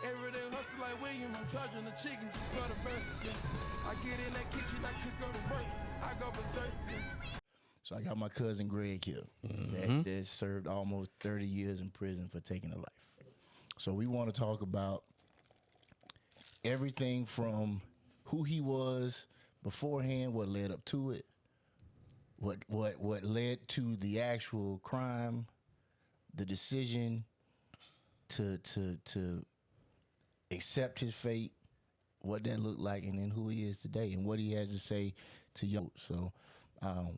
Everyday hustle like William, I'm charging the chicken just for the burst. Yeah. I get in that kitchen, I cook up the work, I go berserk. Yeah. So I got my cousin Greg here that served almost 30 years in prison for taking a life. So we want to talk about everything from who he was beforehand, what led up to it, what led to the actual crime, the decision to accept his fate, what that looked like, and then who he is today and what he has to say to you. So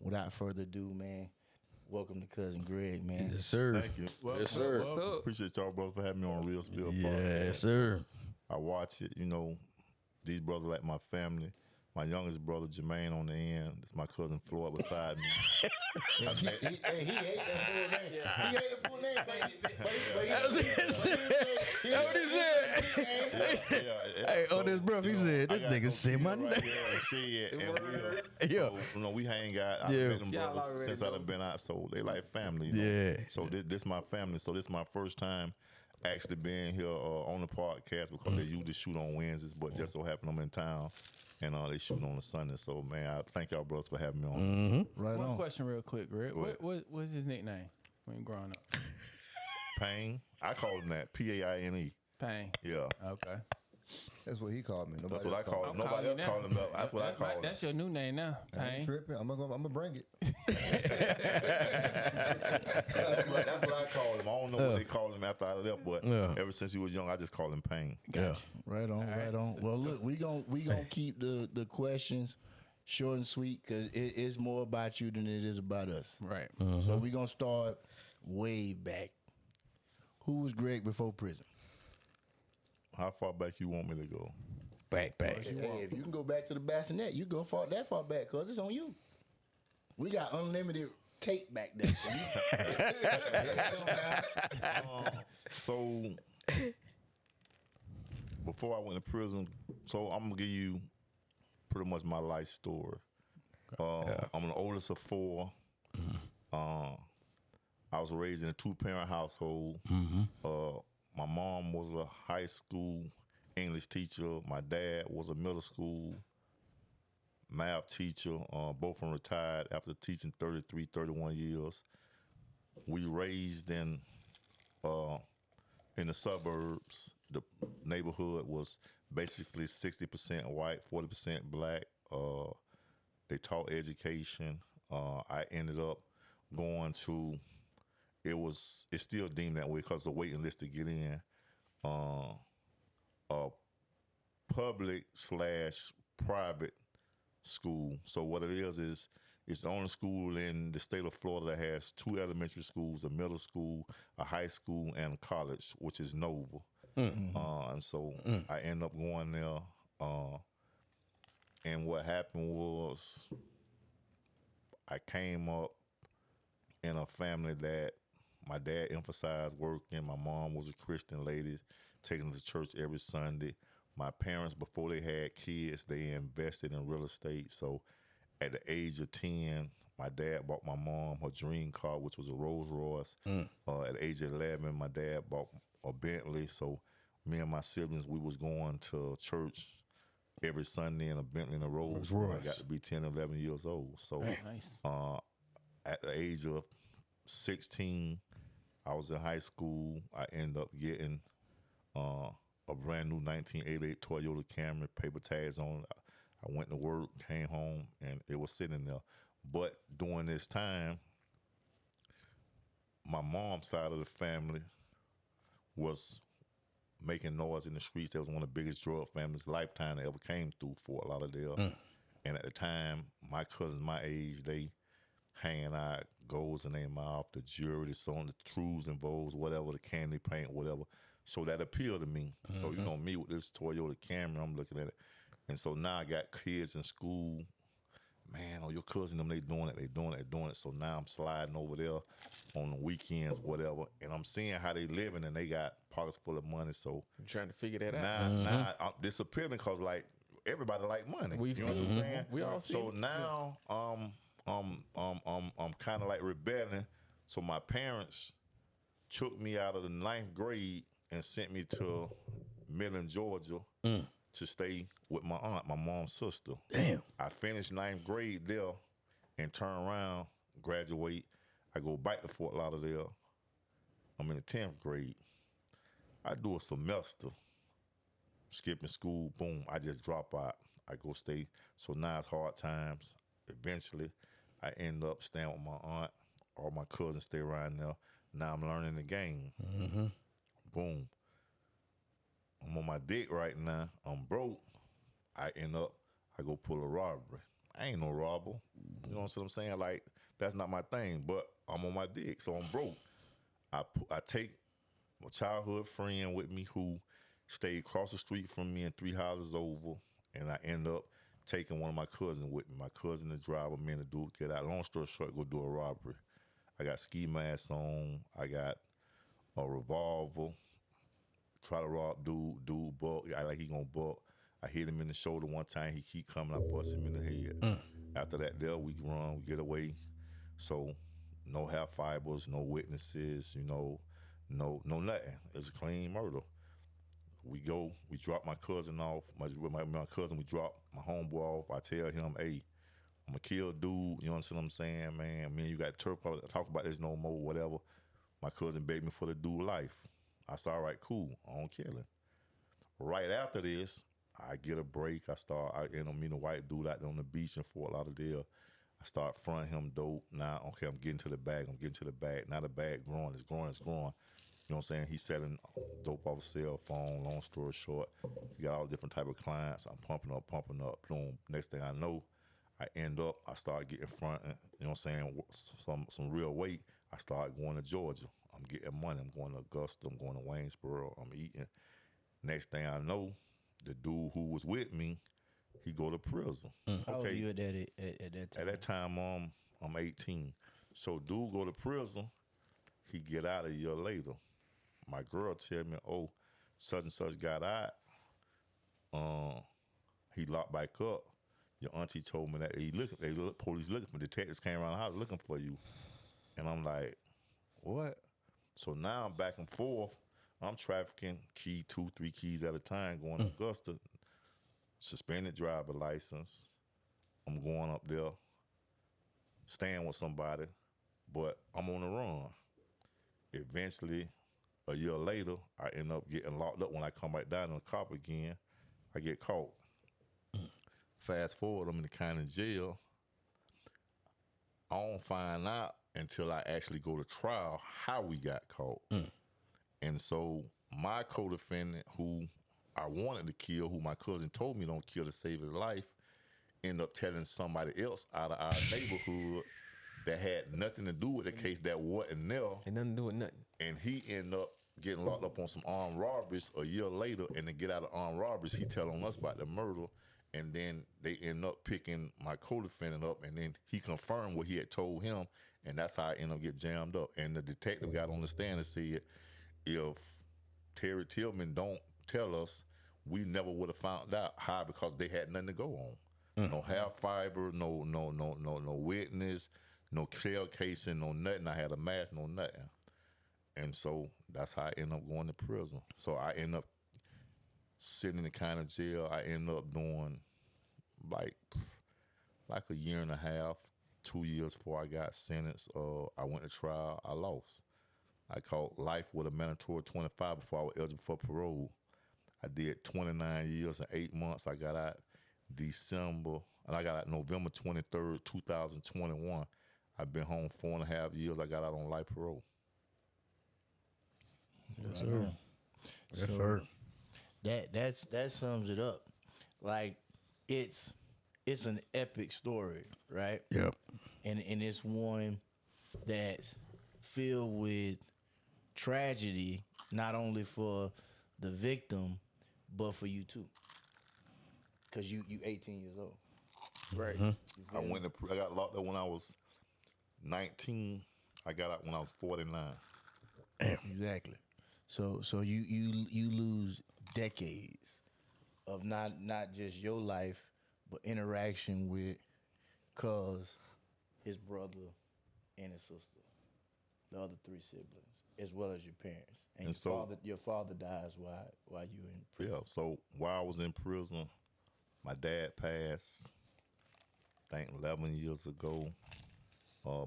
without further ado, man, welcome to Cousin Greg, man. Yes, sir. Thank you. Yes, sir. Appreciate y'all brothers for having me on Real Spill Podcast. Yes, sir. I watch it, you know, these brothers like my family. My youngest brother, Jermaine, on the end. This is my cousin Floyd beside me. He ate that full name. He ate the full name, baby. That was what he said. Hey, on his breath, he said, "This nigga say my name." So, we hang out. I've met them brothers since I done been out, so they like family. Yeah. So this my family. So this is my first time actually being here on the podcast because they usually shoot on Wednesdays, but just so happen I'm in town. And they shoot on a Sunday. So, man, I thank y'all brothers for having me on. Right One on. question real quick, Greg. What's his nickname when growing up? Pain. I call him that. P-A-I-N-E. Pain. Yeah. Okay. That's what he called me. That's what I call him. Nobody else called him that. That's what I call him. That's your new name now. I ain't Pain. tripping. I'm gonna bring it. That's what I call him. I don't know what they call him after I left, but ever since he was young, I just call him Pain. Yeah. Right on. Well, look, we gonna keep the questions short and sweet because it is more about you than it is about us. Right. So we gonna start way back. Who was Greg before prison? How far back you want me to go? Back. Hey, if you can go back to the bassinet, you go that far back because it's on you. We got unlimited tape back there. So before I went to prison, so I'm gonna give you pretty much my life story. I'm the oldest of four. I was raised in a two-parent household. My mom was a high school English teacher. My dad was a middle school math teacher. Both of them retired after teaching 33, 31 years. We raised in the suburbs. The neighborhood was basically 60% white, 40% black. They taught education. I ended up going to, it's still deemed that way because the waiting list to get in, a public/private school. So what it is it's the only school in the state of Florida that has two elementary schools, a middle school, a high school, and a college, which is Nova. And so I ended up going there. And what happened was I came up in a family that my dad emphasized working. My mom was a Christian lady, taking to church every Sunday. My parents, before they had kids, they invested in real estate. So at the age of 10, my dad bought my mom her dream car, which was a Rolls Royce. At the age of 11, my dad bought a Bentley. So me and my siblings, we was going to church every Sunday in a Bentley and a Rolls Royce. I got to be 10, 11 years old. So Nice. at the age of 16, I was in high school. I ended up getting a brand new 1988 Toyota Camry, paper tags on it. I went to work, came home, and it was sitting there. But during this time, my mom's side of the family was making noise in the streets. That was one of the biggest drug families lifetime that ever came through for a lot of their. And at the time, my cousins my age, they hanging out, goals in their mouth, the jewelry, the on the trues and vows, whatever, the candy paint, whatever. So that appealed to me. So, you know, me with this Toyota Camry, I'm looking at it. And so now I got kids in school. Man, your cousin, them, they doing it. So now I'm sliding over there on the weekends, whatever, and I'm seeing how they living, and they got pockets full of money. So I'm trying to figure that out. now this appealing because like everybody like money. We've you know seen what I'm saying? We all see So it. now I'm kind of like rebelling. So my parents took me out of the 9th grade and sent me to Midland, Georgia, to stay with my aunt, my mom's sister. Damn. I finished 9th grade there and turn around, graduate. I go back to Fort Lauderdale. I'm in the 10th grade. I do a semester, skipping school, boom, I just drop out. I go stay. So now it's hard times. Eventually, I end up staying with my aunt. All my cousins stay around there. Now I'm learning the game. Boom. I'm on my dick right now. I'm broke. I go pull a robbery. I ain't no robber. You know what I'm saying? Like, that's not my thing, but I'm on my dick, so I'm broke. I take my childhood friend with me who stayed across the street from me and 3 houses over, and I end up taking one of my cousins with me. My cousin, the driver, me and the dude get out. Long story short, go do a robbery. I got ski masks on. I got a revolver. Try to rob dude buck. I like he gonna buck. I hit him in the shoulder one time. He keep coming. I bust him in the head. After that, there we run. We get away. So no hair fibers, no witnesses. No nothing. It's a clean murder. We go. We drop my cousin off. My cousin. We drop my homeboy off. I tell him, hey, I'm gonna kill dude. You know what I'm saying, man? Me and you got to talk about this no more. Whatever. My cousin begged me for the dude life. I said, all right, cool. I don't kill him. Right after this, I get a break. I end up meeting a white dude out there on the beach in Fort Lauderdale. I start fronting him dope. Now, okay, I'm getting to the bag. Now the bag growing. It's growing. You know what I'm saying? He's selling dope off a cell phone. Long story short, he got all different type of clients. I'm pumping up. Boom. Next thing I know, I start getting fronting. You know what I'm saying? Some real weight. I start going to Georgia. I'm getting money. I'm going to Augusta. I'm going to Waynesboro. I'm eating. Next thing I know, the dude who was with me, he go to prison. How old were you at that time? At that time, I'm 18. So dude go to prison. He get out a year later. My girl tell me, oh, such and such got out. He locked back up. Your auntie told me that police looking for detectives came around the house looking for you. And I'm like, what? So now I'm back and forth. I'm trafficking 2, 3 keys at a time going to Augusta. Suspended driver license. I'm going up there, staying with somebody, but I'm on the run. Eventually, a year later, I end up getting locked up. When I come back down in the cop again, I get caught. Fast forward, I'm in the county jail. I don't find out until I actually go to trial how we got caught. And so my co-defendant, who I wanted to kill, who my cousin told me don't kill to save his life, end up telling somebody else out of our neighborhood that had nothing to do with the case, that wasn't there. Ain't nothing to do with nothing. And he ended up getting locked up on some armed robberies a year later. And to get out of armed robberies, he telling us about the murder. And then they end up picking my co-defendant up, and then he confirmed what he had told him, and that's how I end up getting jammed up. And the detective got on the stand and said, if Terry Tillman don't tell us, we never would have found out. How? Because they had nothing to go on. No hair fiber, no witness, no shell casing, no nothing. I had a mask, no nothing. And so that's how I end up going to prison. So I end up sitting in the county jail. I end up doing like a year and a half, 2 years before I got sentenced. I went to trial. I lost. I caught life with a mandatory 25 before I was eligible for parole. I did 29 years and 8 months. I got out November 23rd, 2021. I've been home 4.5 years. I got out on life parole. Yes, sir. Yes, sir. That sums it up. Like, it's an epic story, right? Yep. And it's one that's filled with tragedy, not only for the victim, but for you too. Cause you 18 years old, right? I got locked up when I was 19. I got out when I was 49. Exactly. So you lose decades of not just your life, but interaction with Cuz, his brother, and his sister, the other 3 siblings. as well as your parents. And And your father dies while you in prison. yeah, so while I was in prison, my dad passed, I think 11 years ago.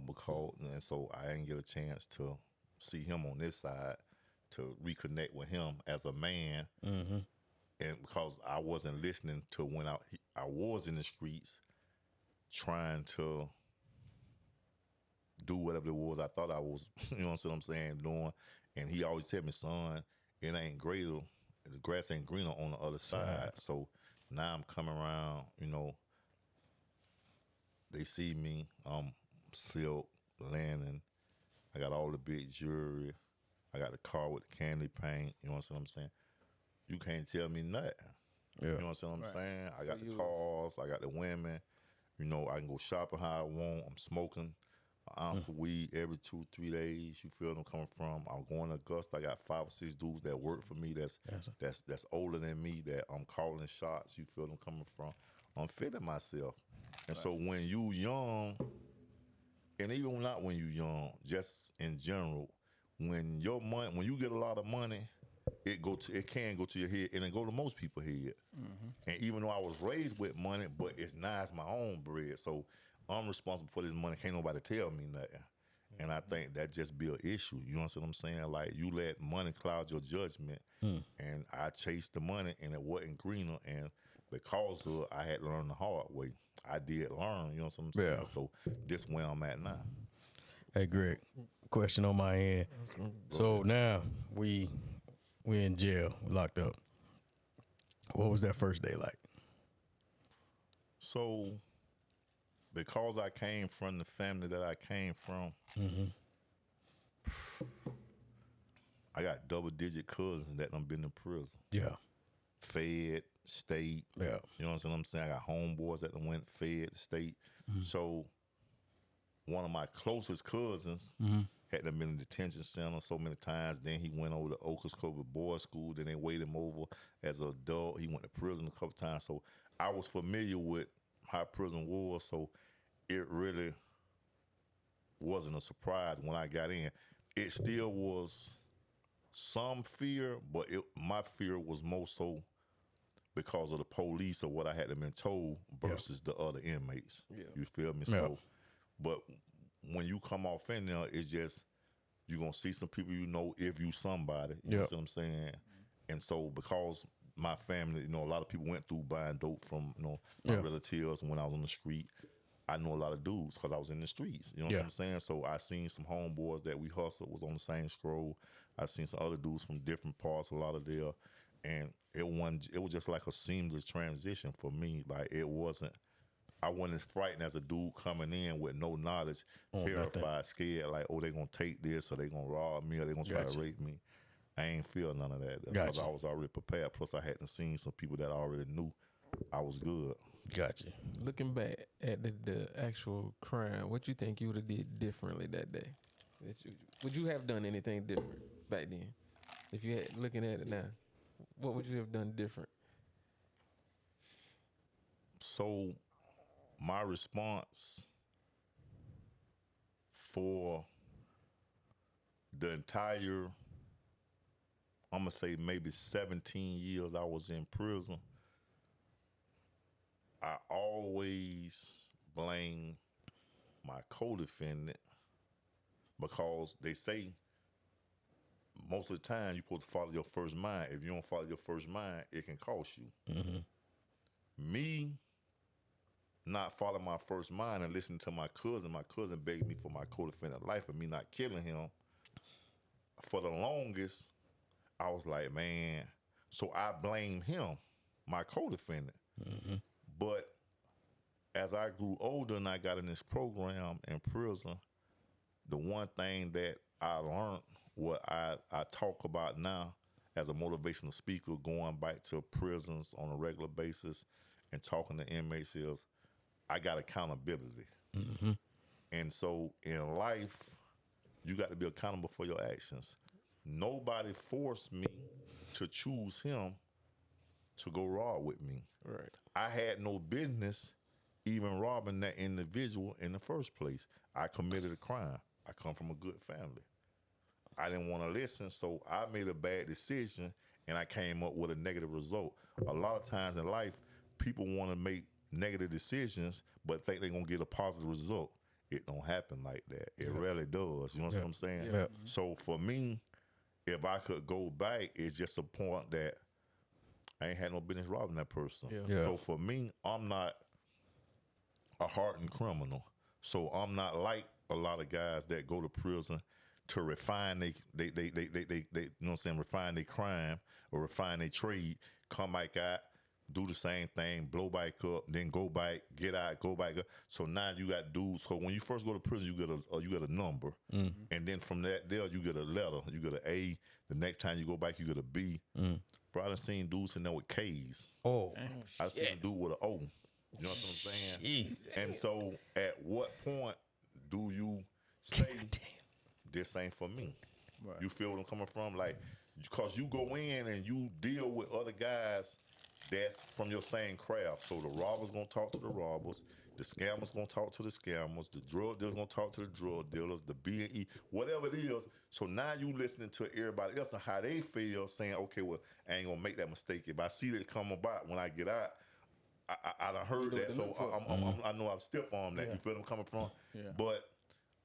Because and so I didn't get a chance to see him on this side to reconnect with him as a man, and because I wasn't listening to when I was in the streets trying to do whatever it was I thought I was, you know what I'm saying, doing, and he always said me, son, it ain't greater, the grass ain't greener on the other side. So now I'm coming around, you know, they see me, I'm silk, linen, I got all the big jewelry, I got the car with the candy paint, you know what I'm saying? You can't tell me nothing. Yeah. You know what I'm saying? I got the cars, I got the women, you know, I can go shopping how I want. I'm smoking an ounce of weed every 2-3 days. You feel them coming from? I'm going to Augusta. I got 5 or 6 dudes that work for me that's older than me that I'm calling shots. You feel them coming from? I'm feeling myself. And so when you young, and even not when you young, just in general, when you get a lot of money, it can go to your head, and it go to most people's head. And even though I was raised with money, but it's now it's my own bread, so I'm responsible for this money. Can't nobody tell me nothing. And I think that just be an issue. You know what I'm saying? Like, you let money cloud your judgment, and I chased the money, and it wasn't greener. And because of it, I had to learn the hard way. I did learn. You know what I'm saying? Yeah. So this where I'm at now. Hey, Greg, question on my end. So now we in jail, locked up. What was that first day like? So, because I came from the family that I came from, I got double-digit cousins that done been in prison. Yeah. Fed, state. Yeah. You know what I'm saying? I got homeboys that done went fed, state. So, one of my closest cousins had been in the detention center so many times. Then he went over to Ocascovy Boys School. Then they weighed him over as an adult. He went to prison a couple times. So I was familiar with how prison was. So it really wasn't a surprise when I got in. It still was some fear, but my fear was more so because of the police or what I had been told versus the other inmates. Yeah. You feel me? Yeah. So, but when you come off in there, it's just, you're going to see some people you know if you somebody. You know what I'm saying? And so because my family, you know, a lot of people went through buying dope from, you know, my relatives when I was on the street. I know a lot of dudes because I was in the streets. You know what I'm saying? So I seen some homeboys that we hustled was on the same scroll. I seen some other dudes from different parts, a lot of there. And it was just like a seamless transition for me. Like, I wasn't as frightened as a dude coming in with no knowledge, terrified, scared, like, oh, they gonna take this, or they gonna rob me, or they gonna try to rape me. I ain't feel none of that because I was already prepared. Plus, I hadn't seen some people that I already knew I was good. Gotcha. Looking back at the actual crime, what you think you would have did differently that day? Would you have done anything different back then? If you had looking at it now, what would you have done different? So my response for the entire, I'm gonna say maybe 17 years I was in prison, I always blame my co-defendant because they say most of the time you're supposed to follow your first mind. If you don't follow your first mind, it can cost you. Me not following my first mind and listening to my cousin begged me for my co-defendant life and me not killing him. For the longest, I was like, man, so I blame him, my co-defendant. But as I grew older and I got in this program in prison, the one thing that I learned, what I talk about now as a motivational speaker, going back to prisons on a regular basis and talking to inmates, is I got accountability. And so in life, you got to be accountable for your actions. Nobody forced me to choose him to go rob with me. Right. I had no business even robbing that individual in the first place. I committed a crime. I come from a good family. I didn't want to listen, so I made a bad decision, and I came up with a negative result. A lot of times in life, people want to make negative decisions, but think they're gonna get a positive result. It don't happen like that. It rarely does. You know what I'm saying? Yeah. So for me, if I could go back, it's just a point that I ain't had no business robbing that person. Yeah. So for me, I'm not a hardened criminal. So I'm not like a lot of guys that go to prison to refine they you know what I'm saying, refine their crime or refine their trade, come back out, do the same thing, blow back up, then go back, get out, go back up. So now you got dudes. So when you first go to prison, you get a number, and then from that there you get a letter, you get an A. The next time you go back, you get a B. Bro, I done seen dudes in there with K's. Oh, I seen a dude with an O. You know what I'm saying? Jesus. And so, at what point do you say this ain't for me? Right. You feel what I'm coming from? Like, because you go in and you deal with other guys that's from your same craft. So the robbers gonna talk to the robbers, the scammers gonna talk to the scammers, the drug dealers gonna talk to the drug dealers, the B&E, whatever it is. So now you listening to everybody else and how they feel, saying, okay, well, I ain't gonna make that mistake. If I see that come about when I get out, I done heard that, so I know I'm stiff on that. You feel them coming from? Yeah. But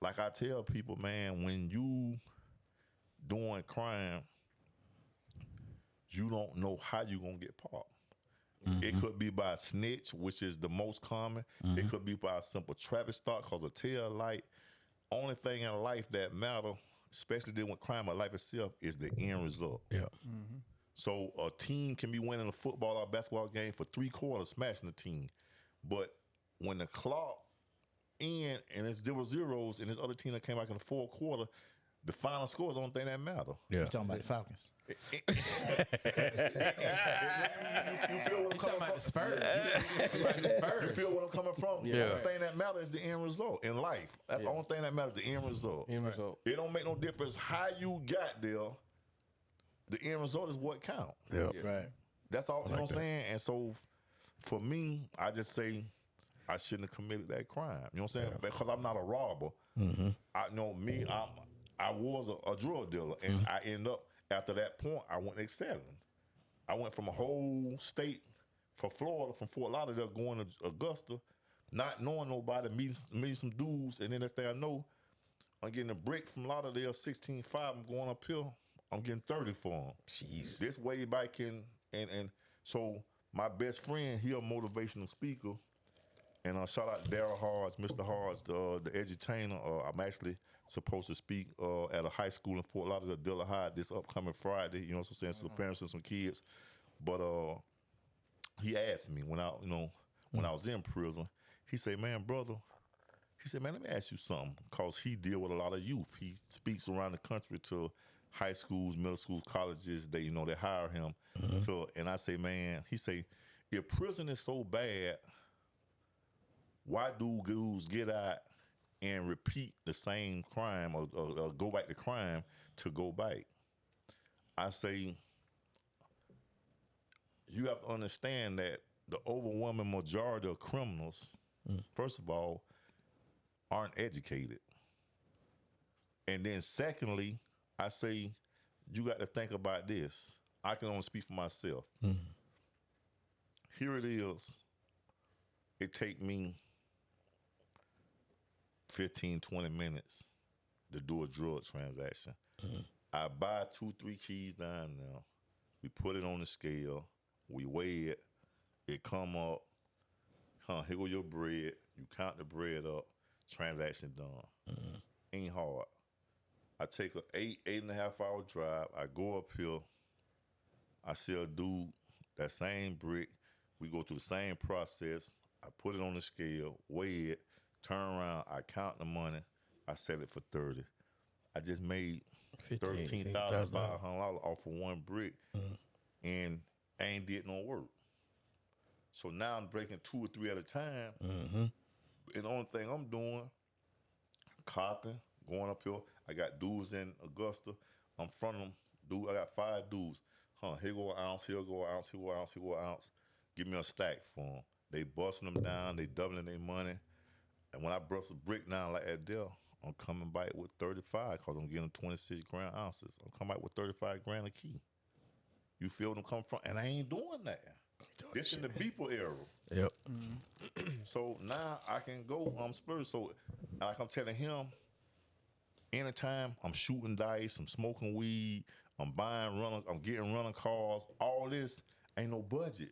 like I tell people, man, when you doing crime, you don't know how you gonna get popped. It could be by a snitch, which is the most common. It could be by a simple traffic stop, cause a tail light. Only thing in life that matter, especially dealing with crime or life itself, is the end result. Yeah. So a team can be winning a football or basketball game for 3 quarters, smashing the team. But when the clock end and it's 0-0 and this other team that came back in the 4th quarter, the final score is the only thing that matter. Yeah. You talking about the Falcons? You feel what I'm coming from? Spurs. You feel what I'm coming from? Yeah. The only thing that matters is the end result in life. That's the only thing that matters, the end result. End result. It don't make no difference how you got there. The end result is what counts. Yeah. Right. That's all, you know like what I'm saying? And so for me, I just say I shouldn't have committed that crime. You know what I'm saying? Because I'm not a robber. I know me, I was a drug dealer. And I end up, after that point, I went excelling. I went from a whole state for Florida, from Fort Lauderdale going to Augusta, not knowing nobody, meeting some dudes, and then next thing I know, I'm getting a brick from Lauderdale, 16.5, I'm going uphill, I'm getting 30 for them. Jeez. This way back in, and so my best friend, he a motivational speaker, and shout out Daryl Hards, Mr. Hards, the edutainer. I'm actually supposed to speak at a high school in Fort Lauderdale, Dilla High, this upcoming Friday. You know what I'm saying? So the parents and some kids. But he asked me when I was in prison. He said, "Man, brother," he said, "Man, let me ask you something," because he deal with a lot of youth. He speaks around the country to high schools, middle schools, colleges. They hire him. So, and I say, man, he say, if prison is so bad, why do dudes get out and repeat the same crime or go back to crime to go back? I say, you have to understand that the overwhelming majority of criminals, first of all, aren't educated. And then secondly, I say, you got to think about this. I can only speak for myself. Here it is. It take me 15, 20 minutes to do a drug transaction. I buy 2-3 keys down there. We put it on the scale. We weigh it. It come up. Here go your bread. You count the bread up. Transaction done. Ain't hard. I take a 8.5 hour drive. I go up here. I see a dude, that same brick. We go through the same process. I put it on the scale, weigh it, turn around. I count the money. I sell it for 30. I just made $13,500 off of one brick, and I ain't did no work. So now I'm breaking 2 or 3 at a time. And the only thing I'm doing, copping, going up here. I got dudes in Augusta. I'm front of them. Dude, I got 5 dudes. Here go an ounce, here go an ounce, here go an ounce, here go an ounce. Give me a stack for them. They busting them down. They doubling their money. And when I bust a brick down like that there, I'm coming back with 35 because I'm getting 26 gram ounces. I'm coming back with 35 grand a key. You feel what I'm coming from? And I ain't doing that. This in the beeper era. Yep. So now I can go. I'm Spurs. So like I'm telling him, anytime I'm shooting dice, I'm smoking weed, I'm getting running cars, all this ain't no budget.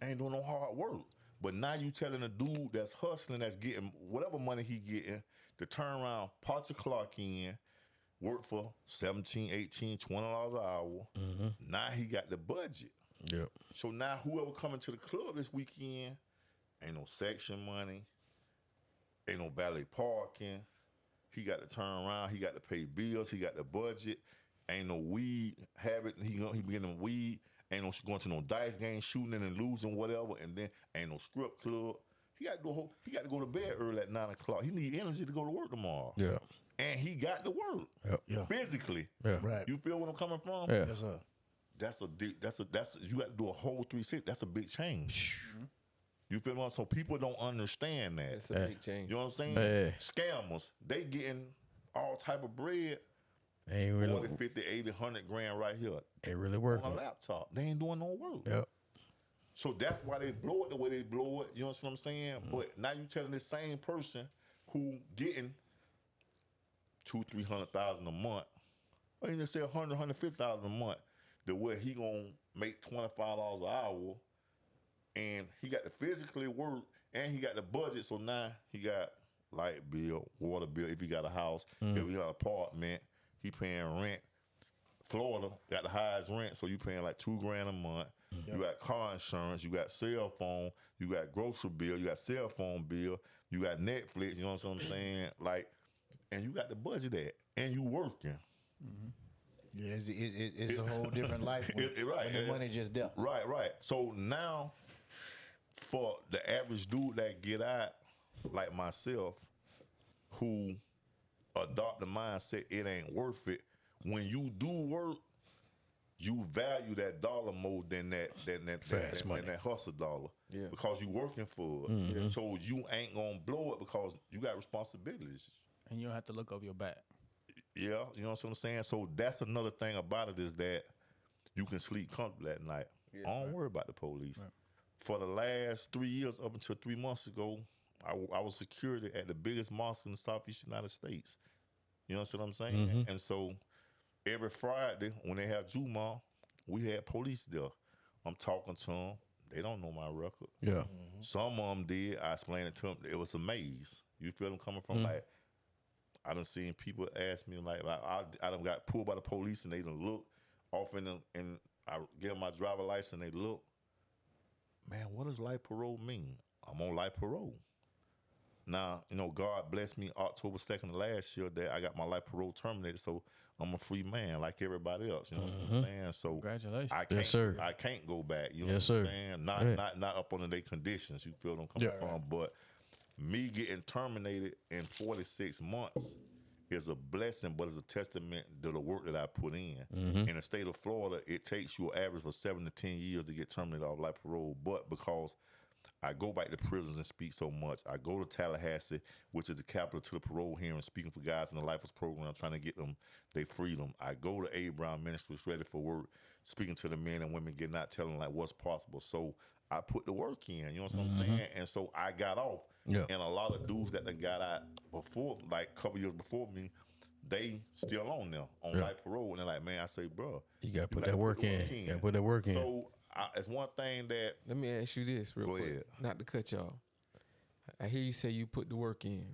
Ain't doing no hard work. But now you telling a dude that's hustling, that's getting whatever money he getting, to turn around, pot your clock in, work for $17, $18, $20 an hour. Now he got the budget. Yep. So now whoever coming to the club this weekend, ain't no section money, ain't no valet parking. He got to turn around. He got to pay bills. He got the budget. Ain't no weed habit. He getting weed. Ain't no going to no dice game, shooting and losing, whatever. And then ain't no strip club. He got to go to bed early at 9 o'clock. He need energy to go to work tomorrow. Yeah. And he got to work. Yep. Yeah. Physically. Yeah. Right. You feel where I'm coming from? Yeah. Yes, sir. You got to do a whole 360. That's a big change. You feel what? So people don't understand that. That's a big change. You know what I'm saying? Hey. Scammers, they getting all type of bread, Ain't really, 40, 50, 80, 100 grand right here ain't really on working. a laptop. They ain't doing no work. Yep. So that's why they blow it the way they blow it. You know what I'm saying? But now you telling this same person who getting $200,000-$300,000 a month, or you just say $150,000 a month, the way he gonna make $25 an hour, and he got to physically work, and he got the budget. So now he got light bill, water bill. If he got a house, if he got an apartment, he paying rent. Florida got the highest rent, so you paying like $2 grand a month. You got car insurance, you got cell phone, you got grocery bill, you got cell phone bill, you got Netflix. You know what I'm saying? Like, and you got the budget that, and you working. Yeah, it's a whole different life when, Right, when the yeah. money just there. Right. So now, for the average dude that get out, like myself, who adopt the mindset it ain't worth it, when you do work, you value that dollar more than that Fast money. than that hustle dollar. Yeah. Because you working for it. So you ain't gonna blow it because you got responsibilities. And you don't have to look over your back. Yeah, you know what I'm saying? So that's another thing about it is that you can sleep comfortably at night. Yeah, I don't worry about the police. For the last 3 years, up until 3 months ago, I was security at the biggest mosque in the Southeast United States. You know what I'm saying? And so every Friday when they have Juma, we had police there. I'm talking to them. They don't know my record. Yeah. Some of them did. I explained it to them. It was a maze. You feel them coming from? Like, I done seen people ask me, like I done got pulled by the police and they done look off and I give them my driver license and they look. Man, what does life parole mean? I'm on life parole. Now, you know, God blessed me October 2nd of last year that I got my life parole terminated, so I'm a free man like everybody else. You know what I'm saying? So Congratulations. I can't, Yes, sir. I can't go back. You know Yes, what I'm sir. saying? Right. Not up under their conditions. You feel them coming from, but me getting terminated in 46 months is a blessing, but it's a testament to the work that I put in. In the state of Florida, it takes you an average of 7 to 10 years to get terminated off life parole. But because I go back to prisons and speak so much, I go to Tallahassee, which is the capital to the parole hearing, speaking for guys in the Lifers program, trying to get them their freedom. I go to A. Brown Ministries, ready for work, speaking to the men and women getting out, telling them like what's possible. So I put the work in, you know what I'm saying? And so I got off. Yeah. And a lot of dudes that done got out before, like a couple years before me, they still on there on life parole. And they're like, man, I say, bro, You gotta put that work in. You gotta put that work in. So it's one thing that, Let me ask you this real Go quick, ahead. not to cut y'all. I hear you say you put the work in.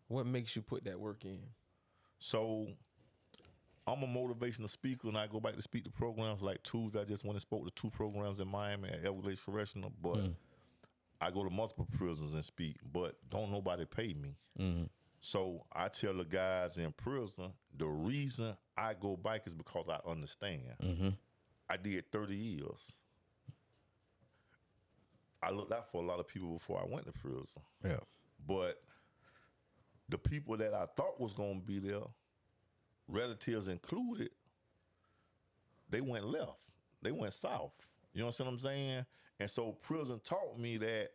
What makes you put that work in? so I'm a motivational speaker and I go back to speak to programs like Tuesday. I just went and spoke to 2 programs in Miami at Everglades Correctional, but I go to multiple prisons and speak, but don't nobody pay me. So I tell the guys in prison, the reason I go back is because I understand. I did 30 years. I looked out for a lot of people before I went to prison. Yeah. But the people that I thought was going to be there, relatives included, they went left. They went south. You know what I'm saying? And so prison taught me that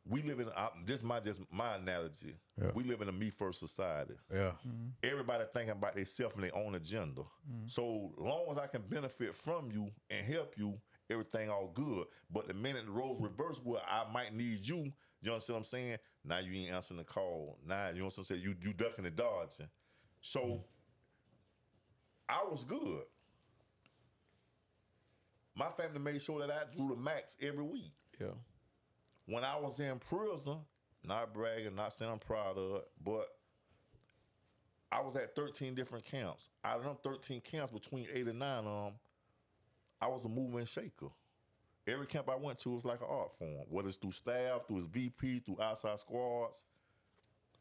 we live in this is just my analogy. Yeah. We live in a me first society. Yeah. Everybody thinking about themselves and their own agenda. So long as I can benefit from you and help you, everything all good. But the minute the roles reverse where I might need you, you understand what I'm saying? Now you ain't answering the call. Now you know what I'm saying? You ducking and dodging. So I was good. My family made sure that I drew the max every week. Yeah. When I was in prison, not bragging, not saying I'm proud of it, but I was at 13 different camps. Out of them 13 camps, between 8 and 9 I was a mover and shaker. Every camp I went to was like an art form, whether it's through staff, through his VP, through outside squads,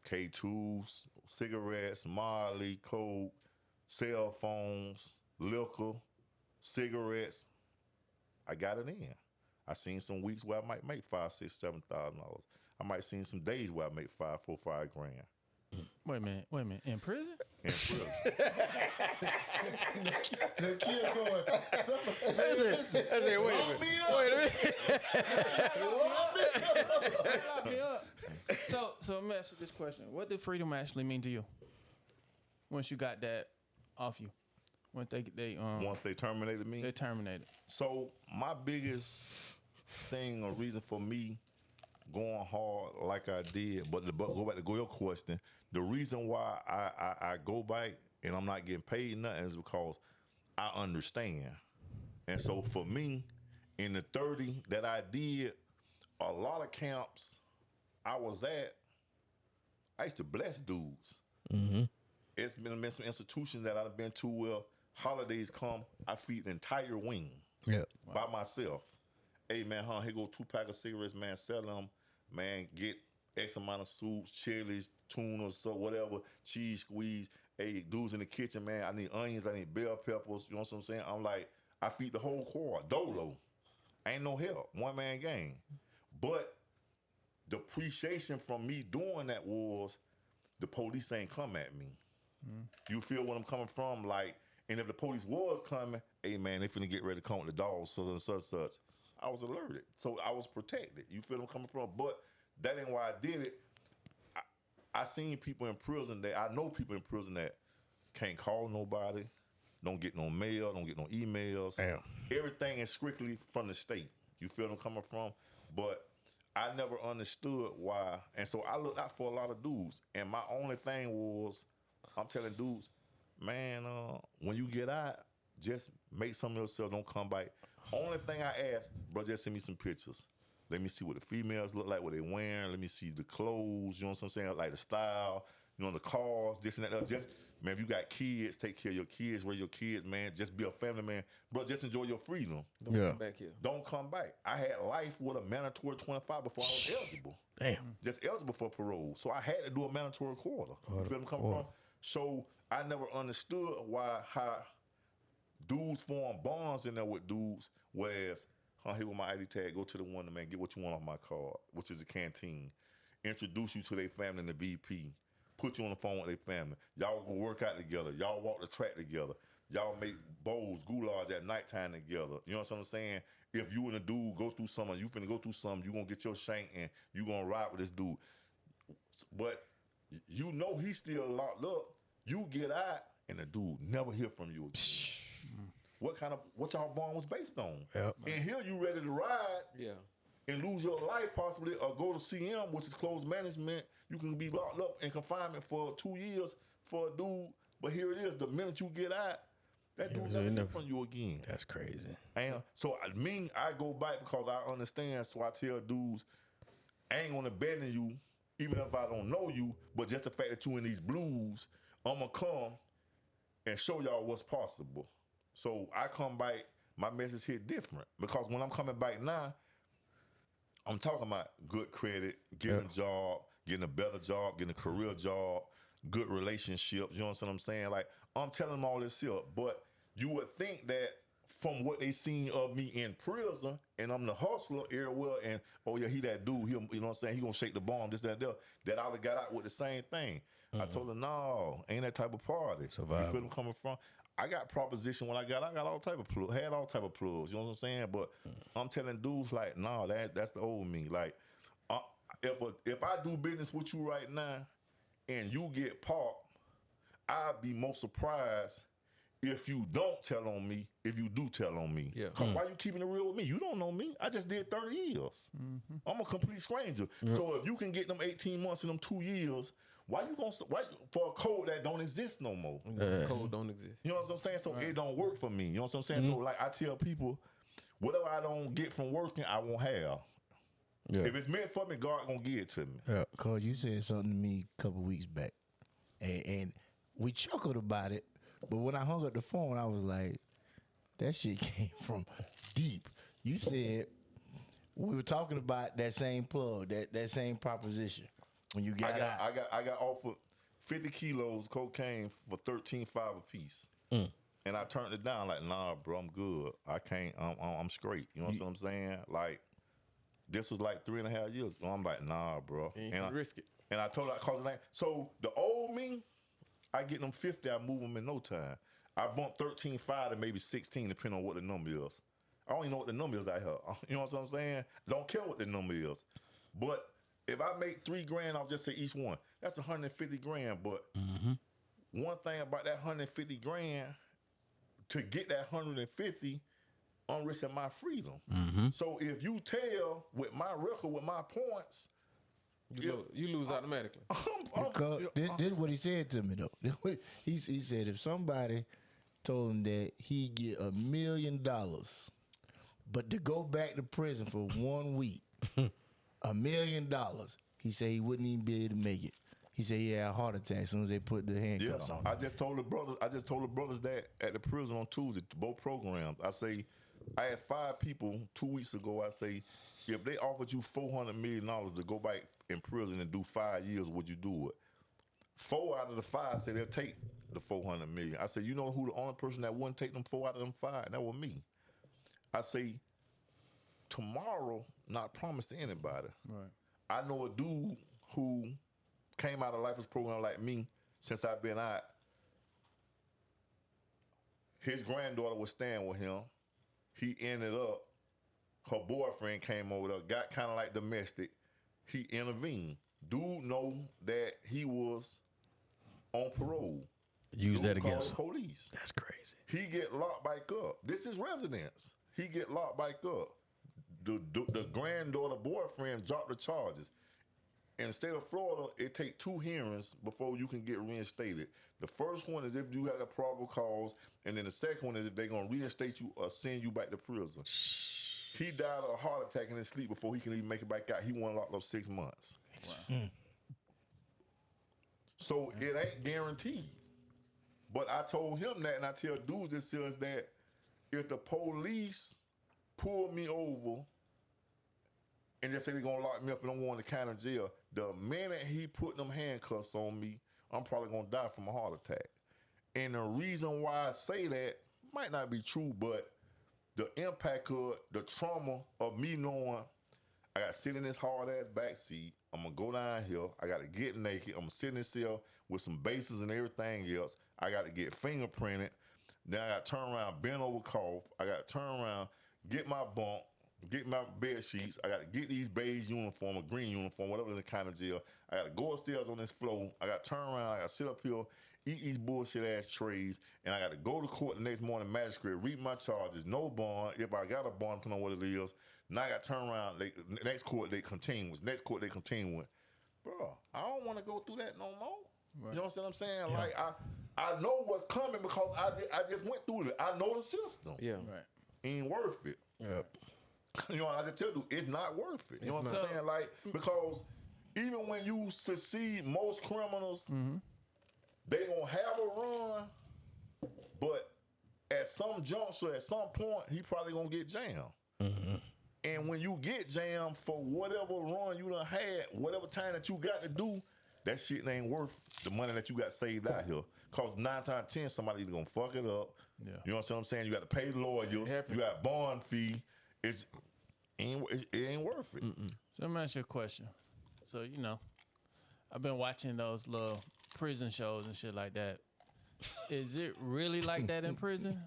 K2s, cigarettes, Molly, coke, cell phones, liquor, cigarettes. I got it in. I seen some weeks where I might make $5,000, $6,000, $7,000. I might seen some days where I make $5,000, $4,000, $5,000. Wait a minute. In prison? In prison. The kid going, Wait a minute. Lock me up. So let me ask you this question. What did freedom actually mean to you? Once you got that off you? Once Once they terminated me? they terminated. So my biggest thing or reason for me going hard like I did, but go back to your question, the reason why I go back and I'm not getting paid nothing is because I understand. And so for me, in the 30 that I did, a lot of camps I was at, I used to bless dudes. Mm-hmm. It's been some institutions that I've been to where holidays come, I feed an entire wing Yeah. by myself. Hey man, here go 2 pack of cigarettes, man, sell them, man, get X amount of soups, chilies, tuna, so whatever, cheese squeeze. Hey, dudes in the kitchen, man, I need onions, I need bell peppers, you know what I'm saying? I'm like, I feed the whole quad, dolo. Ain't no help, one man game. But the appreciation from me doing that was the police ain't come at me. You feel where I'm coming from? Like, and if the police was coming, hey man, they finna get ready to come with the dogs, such and such. I was alerted. So I was protected. You feel where I'm coming from? But that ain't why I did it. I seen people in prison that, I know people in prison that can't call nobody, don't get no mail, don't get no emails. Damn. Everything is strictly from the state. You feel where I'm coming from? But I never understood why. And so I looked out for a lot of dudes. And my only thing was, I'm telling dudes, man, when you get out, just make something of yourself, don't come back. Only thing I ask, bro, just send me some pictures. Let me see what the females look like, what they wearing. Let me see the clothes, you know what I'm saying? Like the style, you know, the cars, this and that. Just, man, if you got kids, take care of your kids, raise your kids, man. Just be a family man. Bro, just enjoy your freedom. Don't Yeah. come back here. Don't come back. I had life with a mandatory 25 before I was eligible. Damn. Just eligible for parole. So I had to do a mandatory quarter. You feel where I'm coming from? So I never understood how dudes form bonds in there with dudes, whereas, here with my ID tag, go to the one, man, get what you want off my card, which is the canteen. Introduce you to their family and the VP. Put you on the phone with their family. Y'all go work out together. Y'all walk the track together. Y'all make bowls, goulash at nighttime together. You know what I'm saying? If you and a dude go through something, you finna go through something, you gonna get your shank and you gonna ride with this dude. But you know he's still locked up. You get out and the dude never hear from you again. What y'all bond was based on? Yep. And here you ready to ride Yeah. and lose your life possibly, or go to CM, which is closed management. You can be locked up in confinement for 2 years for a dude. But here it is, the minute you get out, that dude never hear from you again. That's crazy. And so I go back because I understand. So I tell dudes, I ain't gonna abandon you, even if I don't know you. But just the fact that you in these blues, I'm gonna come and show y'all what's possible. So I come back, my message hit different because when I'm coming back now, I'm talking about good credit, getting a job, getting a better job, getting a career job, good relationships. You know what I'm saying? Like I'm telling them all this here, but you would think that from what they seen of me in prison, and I'm the hustler everywhere, and oh yeah, he that dude, you know what I'm saying? He gonna shake the bomb, this, that, that I would got out with the same thing. I told her, no, ain't that type of party. Survival. You feel them coming from? I got proposition when I got all type of plugs, had all type of plugs, you know what I'm saying? But I'm telling dudes like, no, that's the old me. Like, if I do business with you right now and you get popped, I'd be most surprised if you don't tell on me, if you do tell on me. Yeah. Cause why you keeping it real with me? You don't know me. I just did 30 years. I'm a complete stranger. So if you can get them 18 months in them 2 years, why for a code that don't exist no more? Code don't exist. You know what I'm saying? So it don't work for me. You know what I'm saying? So like I tell people, whatever I don't get from working, I won't have. Yeah. If it's meant for me, God gonna give it to me. Yeah. Cause you said something to me a couple weeks back, and we chuckled about it, but when I hung up the phone, I was like, that shit came from deep. You said we were talking about that same plug, that same proposition when you got out. I got offered 50 kilos of cocaine for $13.5 a piece. And I turned it down like, nah, bro, I'm good. I can't, I'm straight. You know what I'm saying? Like, this was like 3.5 years ago. I'm like, nah, bro. And you risk it. And I told her I called the name. So the old me, I get them 50, I move them in no time. I bump 13.5 to maybe 16, depending on what the number is. I don't even know what the number is out here. You know what I'm saying? Don't care what the number is. But if I make $3,000, I'll just say each one. That's 150 grand. But one thing about that 150 grand, to get that 150, I'm risking my freedom. So if you tell with my record, with my points, You lose automatically. This is what he said to me though. He said if somebody told him that he get $1 million, but to go back to prison for 1 week, $1 million, he said he wouldn't even be able to make it. He said he had a heart attack as soon as they put the handcuffs on him. I just told the brothers that at the prison on Tuesday, both programs. I asked 5 people 2 weeks ago. I say, if they offered you $400 million to go back in prison and do 5 years, would you do it? 4 out of the 5 said they'll take the $400 million. I said, you know who the only person that wouldn't take them 4 out of them 5? That was me. I say, tomorrow, not promised to anybody. Right. I know a dude who came out of Lifers program like me since I've been out. His granddaughter was staying with him. He ended up, her boyfriend came over there, got kind of like domestic. He intervened. Dude know that he was on parole. Use that against the him. police. That's crazy. He get locked back up. This is residence. He get locked back up. The granddaughter boyfriend dropped the charges. In the state of Florida, it takes 2 hearings before you can get reinstated. The first one is if you had a probable cause, and then the second one is if they're going to reinstate you or send you back to prison. He died of a heart attack in his sleep before he can even make it back out. He won locked up 6 months. Wow. So it ain't guaranteed. But I told him that, and I tell dudes this is that if the police pull me over and just say they're going to lock me up and I'm going to county jail, the minute he put them handcuffs on me, I'm probably going to die from a heart attack. And the reason why I say that might not be true, but the impact of the trauma of me knowing I got to sit in this hard-ass backseat, I'm going to go down here, I got to get naked, I'm going to sit in this cell with some bases and everything else, I got to get fingerprinted, then I got to turn around, bend over, cough, I got to turn around, get my bunk, get my bed sheets, I got to get these beige uniform or green uniform, whatever the kind of jail. I got to go upstairs on this floor. I got to turn around. I got to sit up here, eat these bullshit ass trays, and I got to go to court the next morning, magistrate, read my charges, no bond. If I got a bond, depending on what it is, now I got to turn around. Next court they continue with. Next court they continue with. Bro, I don't want to go through that no more. Right. You know what I'm saying? Yeah. Like I know what's coming because I just went through it. I know the system. Yeah, right. Ain't worth it. Yep. You know, I just tell you, it's not worth it. You know what I'm saying? Like, because even when you succeed, most criminals, they gonna have a run, but at some juncture, at some point, he probably gonna get jammed. And when you get jammed for whatever run you done had, whatever time that you got to do, that shit ain't worth the money that you got saved out here. Cause 9 times 10, somebody's gonna fuck it up. Yeah. You know what I'm saying? You got to pay lawyers. You got bond fee. It ain't worth it. So let me ask you a question. So, you know, I've been watching those little prison shows and shit like that. Is it really like that in prison?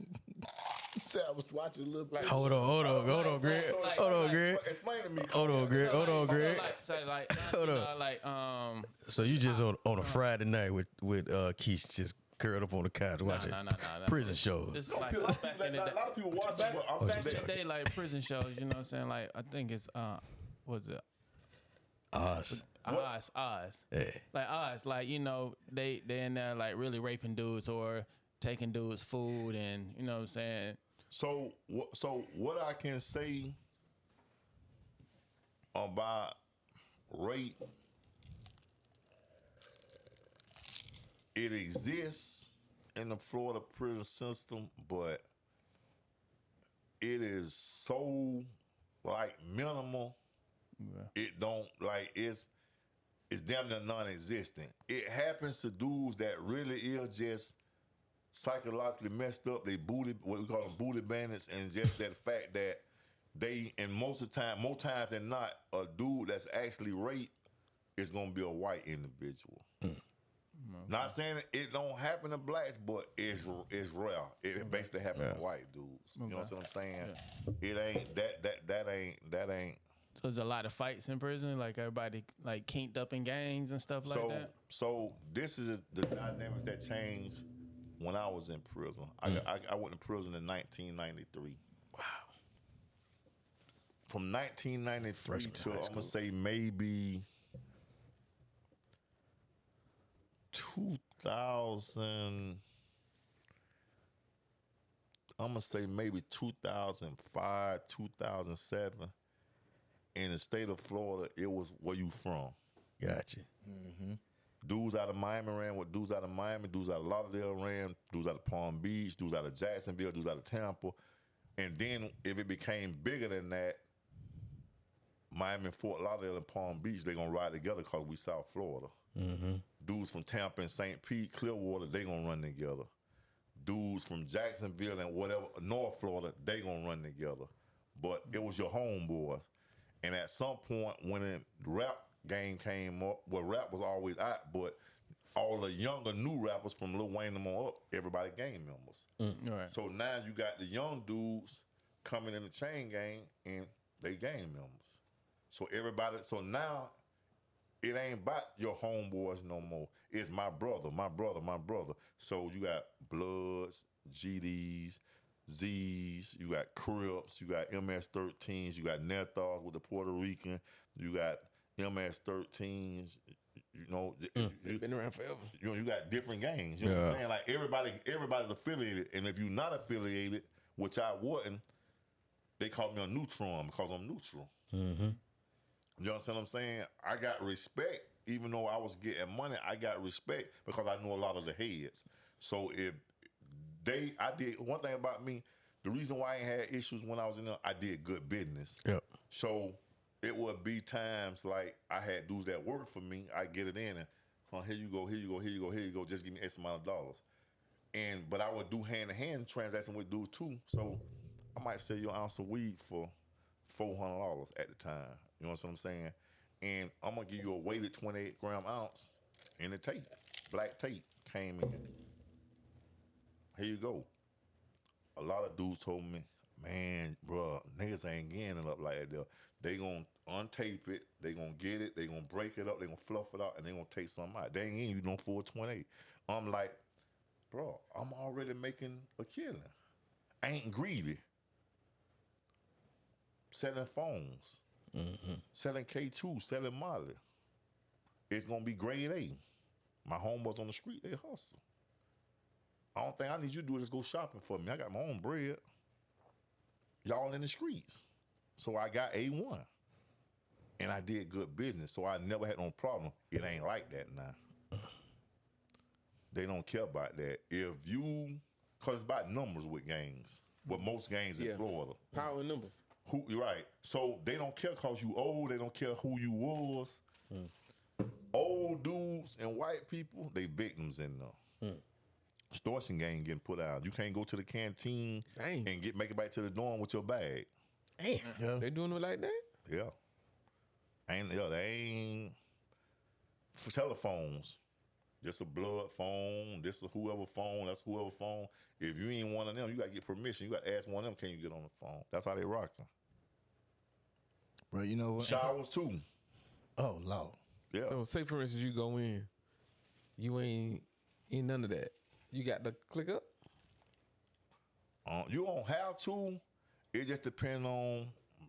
said I was watching a little bit. Hold on, Greg. Hold on, Greg. Explain to me. Hold on, Greg. Hold on, Greg. Hold you on. know, like So you just on a Friday night with Keith just curled up on the couch watching no. prison shows. This is like A back in the day. lot of people watch it, but I'm Back in just the day, like prison shows, you know what I'm saying? Like I think it's what's it? Oz. Oz. Yeah. Like Oz, like you know, they in there like really raping dudes or taking dudes' food and you know what I'm saying? So what I can say about rape, it exists in the Florida prison system, but it is so like minimal. Yeah. It don't like it's damn near non-existent. It happens to dudes that really is just psychologically messed up. They booty, what we call them booty bandits, and just that fact that they, and most of the time, more times than not, a dude that's actually raped is gonna be a white individual. Not saying it don't happen to blacks, but it's rare. It basically happens to white dudes. You know what I'm saying? It ain't that ain't. So there's a lot of fights in prison, like everybody like kinked up in gangs and stuff like that. So this is the dynamics that changed when I was in prison. I went to prison in 1993. Wow. From 1993 Freshman to high I'm school. gonna say maybe 2000. I'm gonna say maybe 2005, 2007. In the state of Florida, it was where you from. Gotcha. Dudes out of Miami ran with dudes out of Miami, dudes out of Lauderdale ran, dudes out of Palm Beach, dudes out of Jacksonville, dudes out of Tampa. And then if it became bigger than that, Miami, Fort Lauderdale, and Palm Beach, they're gonna ride together because we South Florida. Dudes from Tampa and St. Pete, Clearwater, they gonna run together. Dudes from Jacksonville and whatever, North Florida, they gonna run together. But it was your homeboys. And at some point when the rap game came up, well, rap was always out, but all the younger new rappers from Lil Wayne and on up, everybody gang members. Right. So now you got the young dudes coming in the chain gang and they gang members. So everybody, so now it ain't about your homeboys no more. It's my brother, my brother, my brother. So you got Bloods, GDs, Z's, you got Crips, you got MS-13s, you got Nethars with the Puerto Rican, you got MS-13s, you know. They've been around forever. You know, you got different gangs. You know what I'm saying? Like everybody's affiliated, and if you're not affiliated, which I wasn't, they call me a neutron because I'm neutral. You understand what I'm saying? I got respect, even though I was getting money. I got respect because I know a lot of the heads. So if I did one thing about me. The reason why I ain't had issues when I was in there, I did good business. Yep. So it would be times like I had dudes that work for me. I get it in and, here you go, here you go, here you go, here you go. Just give me X amount of dollars. But I would do hand-to-hand transaction with dudes too. So I might sell you an ounce of weed for $400 at the time. You know what I'm saying? And I'm gonna give you a weighted 28-gram ounce in the tape. Black tape came in. Here you go. A lot of dudes told me, man, bro, niggas ain't getting it up like that. They gonna untape it, they gonna get it, they gonna break it up, they gonna fluff it out, and they gonna take something out. They ain't getting you no 428. I'm like, bro, I'm already making a killing. I ain't greedy. Selling phones, selling K2, selling Molly. It's gonna be grade A. My homeboys on the street, they hustle. I don't think I need you to do is go shopping for me. I got my own bread. Y'all in the streets. So I got A1. And I did good business. So I never had no problem. It ain't like that now. They don't care about that. If you, because it's about numbers with gangs. With most gangs in Florida. Power in numbers. You're right. So they don't care because you old. They don't care who you was. Old dudes and white people, they victims in there. Extortion gang getting put out. You can't go to the canteen and make it back to the dorm with your bag. Damn. They doing it like that? Yeah. They ain't for telephones. This a blood phone. This a whoever phone. That's whoever phone. If you ain't one of them, you got to get permission. You got to ask one of them, can you get on the phone? That's how they rocking. Bro, you know what? Showers too. Oh, Lord. Yeah. So say for instance, you go in, you ain't in none of that. You got to click up. You don't have to. It just depends on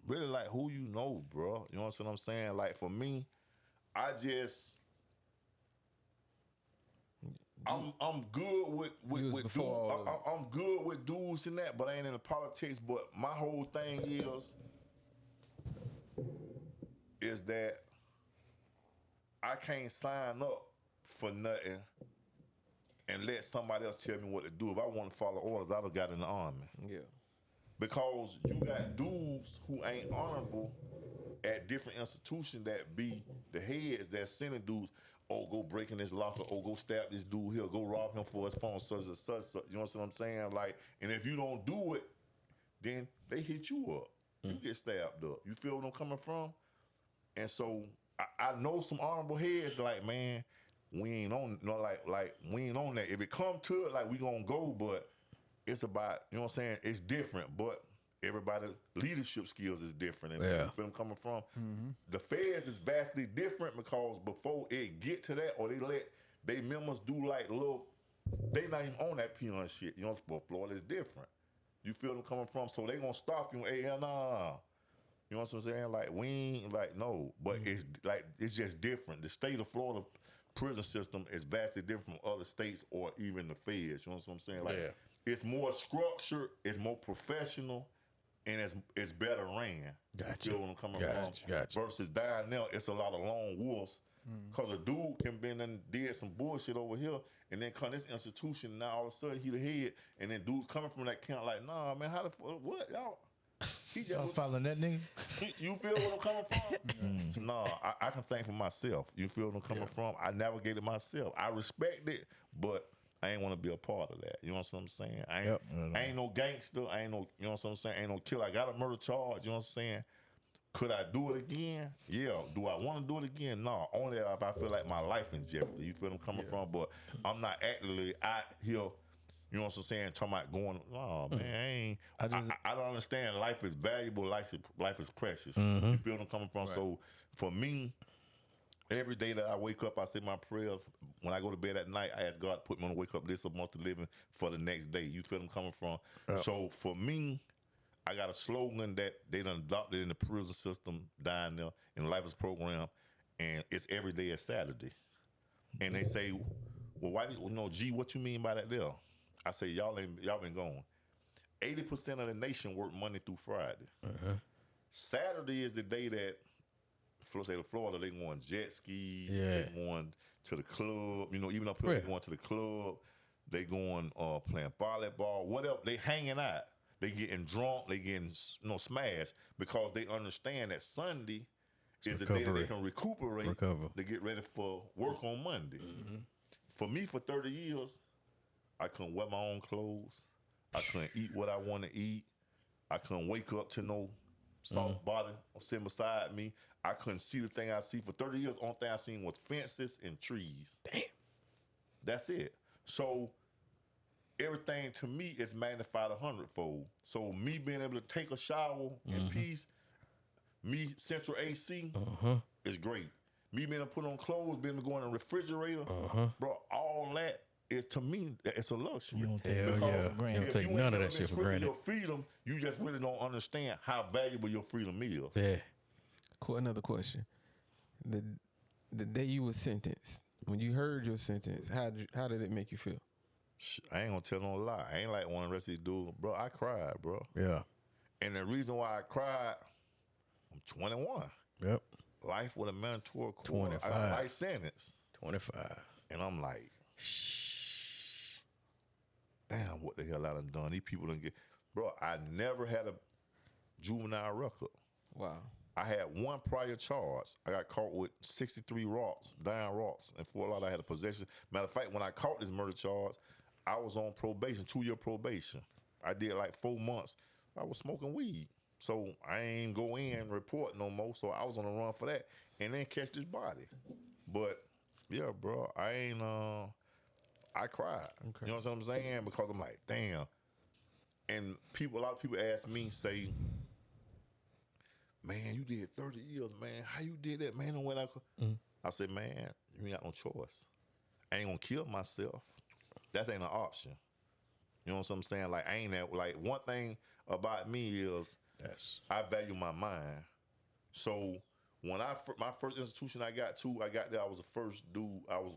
really like who you know, bro. You know what I'm saying? Like for me, I'm good with dudes. I'm good with dudes and that, but I ain't into politics. But my whole thing is that I can't sign up for nothing and let somebody else tell me what to do. If I want to follow orders, I'd have got in the army. Yeah. Because you got dudes who ain't honorable at different institutions that be the heads that sending dudes, oh, go break in this locker, oh, go stab this dude here, go rob him for his phone, such and such. You know what I'm saying? Like, and if you don't do it, then they hit you up. You get stabbed up. You feel where I'm coming from? And so I know some honorable heads like, man, we ain't on, like we ain't on that. If it come to it, like we gonna go, but it's about, you know what I'm saying? It's different, but everybody's leadership skills is different. And Yeah. you feel I'm coming from? The feds is vastly different because before it get to that, or they let they members do like little, they not even on that peon shit. You know, but Florida is different. You feel them coming from? So they gonna stop you. Hey, nah. You know what I'm saying? Like we ain't like no, but it's like it's just different. The state of Florida prison system is vastly different from other states or even the feds. You know what I'm saying? Like it's more structured, it's more professional, and it's better ran. Gotcha. You feel where I'm coming from? Gotcha. Versus down now, it's a lot of lone wolves. Cause a dude can been and did some bullshit over here, and then come this institution. Now all of a sudden he the head, and then dudes coming from that camp like, nah, man, how the what y'all? He just Y'all following that nigga? You feel where I'm coming from? No, I can think for myself. You feel where I'm coming from? I navigated myself. I respect it, but I ain't want to be a part of that. You know what I'm saying? I ain't no gangster. I ain't no, you know what I'm saying? Ain't no killer. I got a murder charge. You know what I'm saying? Could I do it again? Yeah. Do I want to do it again? No. Only if I feel like my life in jeopardy. You feel where I'm coming from? But I'm not actively out here. You know what I'm saying? Talking about going, oh man, I don't understand. Life is valuable. Life is precious. You feel what I'm coming from? Right. So for me, every day that I wake up, I say my prayers. When I go to bed at night, I ask God to put me on the wake up list of months to living for the next day. You feel what I'm coming from? So for me, I got a slogan that they done adopted in the prison system down there in the Lifers program, and it's every day is Saturday. And they say, well, why? G, what you mean by that there? I say, y'all been gone. 80% of the nation work Monday through Friday. Saturday is the day that, for the state of Florida, they going jet ski, they going to the club, even up here, they going to the club, they going playing volleyball, whatever, they hanging out. They getting drunk, they getting smashed because they understand that Sunday is the day that they can recuperate to get ready for work on Monday. For me, for 30 years, I couldn't wear my own clothes. I couldn't eat what I want to eat. I couldn't wake up to no soft body sitting beside me. I couldn't see the thing I see. For 30 years, the only thing I seen was fences and trees. Damn. That's it. So everything to me is magnified 100-fold. So me being able to take a shower in peace, me central AC is great. Me being able to put on clothes, being able to go in the refrigerator, bro, all that is, to me, it's a luxury. You don't take you don't take none of that shit for granted. Your freedom, you just really don't understand how valuable your freedom is. Yeah. Cool. Another question: the day you were sentenced, when you heard your sentence, how did it make you feel? I ain't gonna tell no lie. I ain't like one of the rest of these dudes, bro. I cried, bro. Yeah. And the reason why I cried, I'm 21. Yep. Life with a mandatory court. 25. I got life sentence. 25. And I'm like, damn, what the hell I done done? These people done get, bro, I never had a juvenile record. Wow. I had one prior charge. I got caught with 63 rocks, down rocks, and for a lot I had a possession. Matter of fact, when I caught this murder charge, I was on probation, 2-year probation. I did like 4 months. I was smoking weed. So I ain't go in and report no more. So I was on the run for that and then catch this body. But yeah, bro. I ain't. I cried. Okay. You know what I'm saying? Because I'm like, damn. And a lot of people ask me, say, man, you did 30 years, man. How you did that, man? And when I said, man, you ain't got no choice. I ain't gonna kill myself. That ain't an option. You know what I'm saying? Like, I ain't that, like, one thing about me is I value my mind. So when my first institution I got there, I was the first dude. I was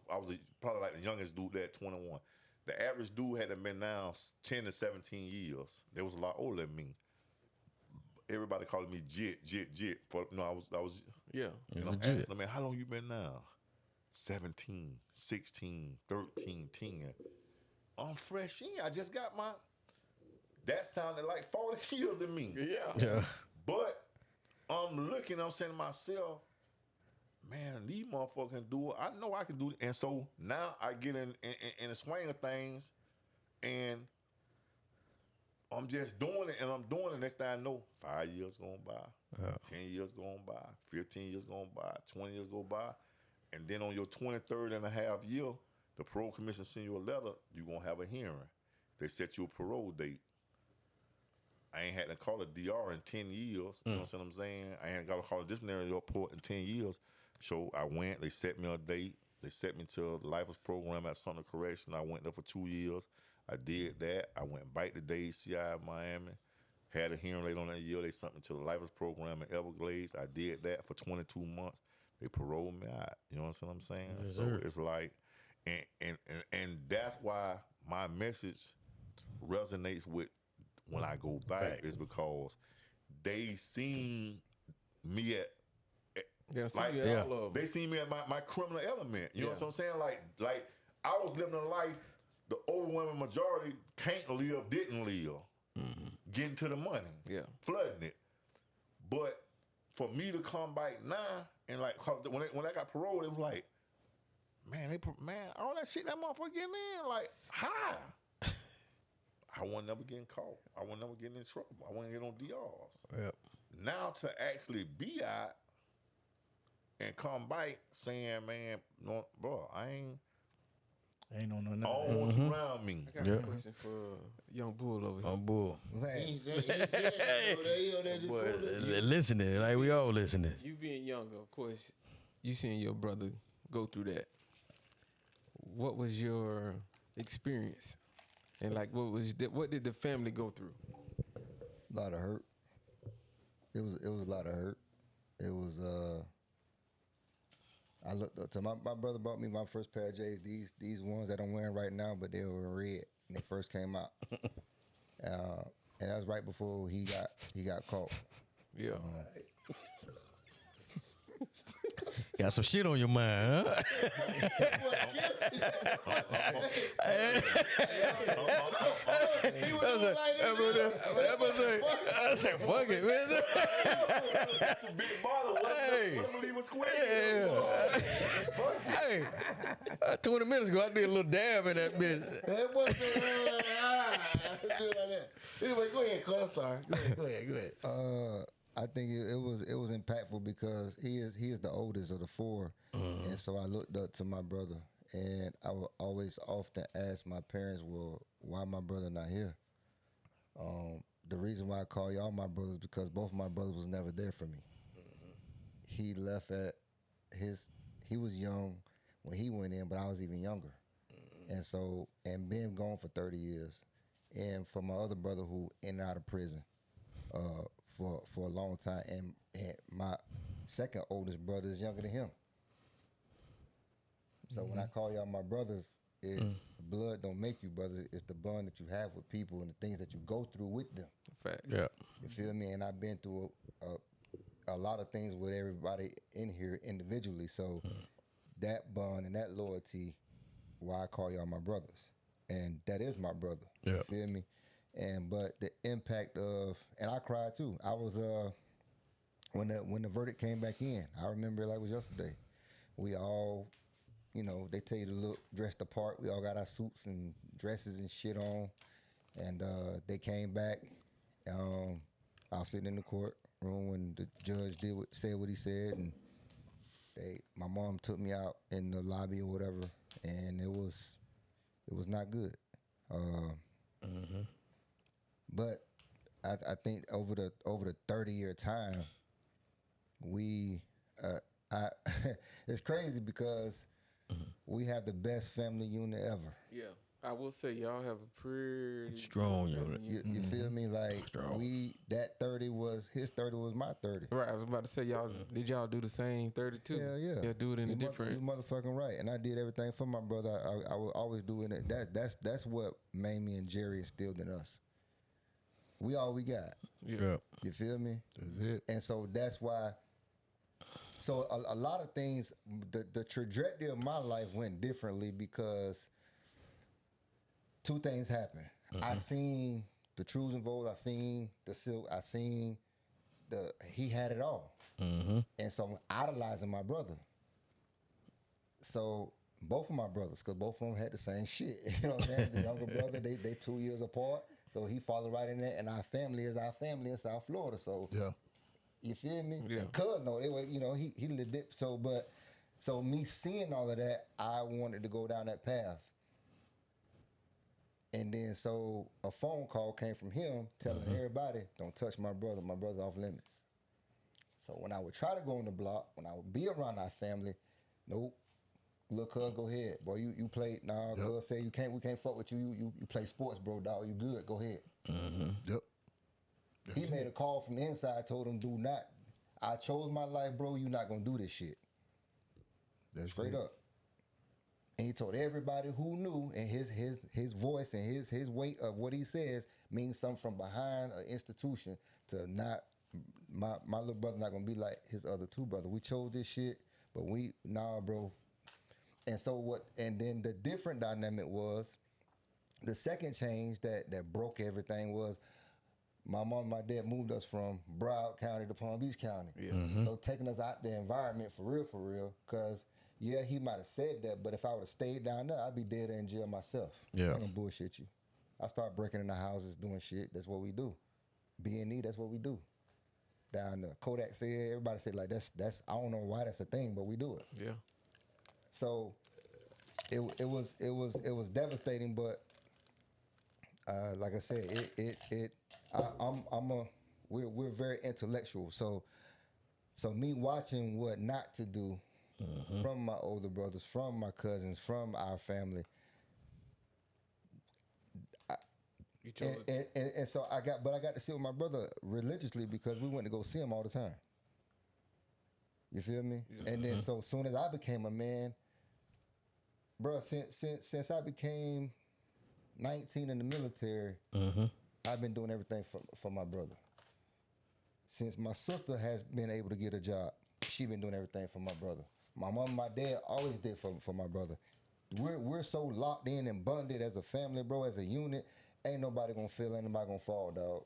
probably like the youngest dude there at 21. The average dude had been now 10 to 17 years. They was a lot older than me. Everybody called me Jit. But no, I was Yeah. and I'm asking them, man, how long you been now? 17, 16, 13, 10. I'm fresh in. I just got my. That sounded like 40 years to me. Yeah. But I'm looking, I'm saying to myself, man, these motherfuckers can do it. I know I can do it. And so now I get in the swing of things, and I'm just doing it, and I'm doing it. Next thing I know, 5 years going by, 10 years going by, 15 years going by, 20 years go by. And then on your 23rd and a half year, the parole commission send you a letter, you're going to have a hearing. They set you a parole date. I ain't had to call a DR in 10 years. You know what I'm saying? I ain't got to call a disciplinary report in 10 years. So I went, they set me a date. They set me to the Lifers program at Sumner Correction. I went there for 2 years. I did that. I went back to Dade CI Miami. Had a hearing later on that year. They sent me to the Lifers program in Everglades. I did that for 22 months. They paroled me out. You know what I'm saying? Yes, so sir. it's like, and that's why my message resonates with when I go back is because they seen me at they seen me at my criminal element. You know what I'm saying? Like I was living a life the overwhelming majority can't live, didn't live. Getting to the money. Flooding it. But for me to come back now and like when I got paroled, it was like, man, all that shit that motherfucker getting in, like, how? I wasn't never getting caught. I wasn't never getting in trouble. I wasn't getting on DRs. Yep. Now to actually be out and come back saying, man, no, bro, I ain't on nothing. all what's around me. I got a question for Young Bull over here. Bull. He said, Boy, listening, like we all listening. You being younger, of course, you seen your brother go through that. What was your experience? And like, what did the family go through? A lot of hurt. It was a lot of hurt. It was I looked up to my brother bought me my first pair of J's. These ones that I'm wearing right now, but they were red when they first came out. And that was right before he got caught. Yeah. Got some shit on your mind, huh? I said, fuck it, man. That's a big bottle. Hey. Let him leave a square. Hey, 20 minutes ago, I did a little dab in that bitch. That wasn't do like that. Anyway, go ahead, Cole. I'm sorry. Go ahead. I think it was impactful because he is the oldest of the four, and so I looked up to my brother, and I would always often ask my parents, well, why my brother not here? The reason why I call y'all my brothers because both of my brothers was never there for me. He left he was young when he went in, but I was even younger, and so being gone for 30 years, and for my other brother who in and out of prison. For a long time, and my second oldest brother is younger than him. So when I call y'all my brothers, it's blood don't make you brothers. It's the bond that you have with people and the things that you go through with them. Fact. Yeah. You feel me? And I've been through a lot of things with everybody in here individually. So that bond and that loyalty, why I call y'all my brothers, and that is my brother. Yeah. You feel me? But the impact of, and I cried too. I was when the verdict came back in. I remember it like it was yesterday. We all, they tell you to look dressed apart. We all got our suits and dresses and shit on, and they came back. I was sitting in the courtroom when the judge said what he said, and My mom took me out in the lobby or whatever, and it was not good. But I think over the 30-year time, it's crazy because we have the best family unit ever. Yeah. I will say y'all have a pretty Strong unit. You feel me? Like Strong. that 30 was his 30 was my 30. Right, I was about to say did y'all do the same 32? Hell yeah. Yeah, do it in a You different. motherfucking right. And I did everything for my brother. I will always do it. That's what Mamie and Jerry instilled in us. We all we got. Yeah. You feel me? That's it. And so that's why. So a lot of things, the trajectory of my life went differently because two things happened. I seen the truths and vows. I seen the silk. I seen he had it all. And so I'm idolizing my brother. So both of my brothers, because both of them had the same shit. You know what I'm saying? The younger brother, they 2 years apart. So he followed right in there. And our family is our family in South Florida. So Yeah. you feel me? Yeah. And cuz no, they were, he lived it. So me seeing all of that, I wanted to go down that path. And then so a phone call came from him telling everybody, don't touch my brother. My brother's off limits. So when I would try to go on the block, when I would be around our family, nope. Look, cuz, go ahead. Boy, you play, nah, cuz say we can't fuck with you. You play sports, bro, dog. You good, go ahead. Yep. He made a call from the inside, told him, do not. I chose my life, bro. You not gonna do this shit. That's Straight it. up. And he told everybody who knew, and his voice and his weight of what he says means something from behind an institution to not, my little brother not gonna be like his other two brothers. We chose this shit, but nah, bro. And so and then the different dynamic was, the second change that broke everything was, my mom and my dad moved us from Broward County to Palm Beach County. Yeah. So taking us out the environment for real, because yeah, he might have said that, but if I would have stayed down there, I'd be dead or in jail myself. Yeah. I ain't gonna bullshit you. I start breaking into houses, doing shit. That's what we do. B&E, that's what we do. Down there. Kodak said, everybody said like that's I don't know why that's a thing, but we do it. Yeah. So it was devastating, but like I said, we're very intellectual. So me watching what not to do from my older brothers, from my cousins, from our family. And so I got to sit with my brother religiously because we went to go see him all the time. You feel me? Yeah. And then so soon as I became a man, bro, since I became 19 in the military, I've been doing everything for my brother. Since my sister has been able to get a job, she been doing everything for my brother. My mom and my dad always did for my brother. We're so locked in and bonded as a family, bro, as a unit. Ain't nobody gonna feel, ain't nobody gonna fall, dog.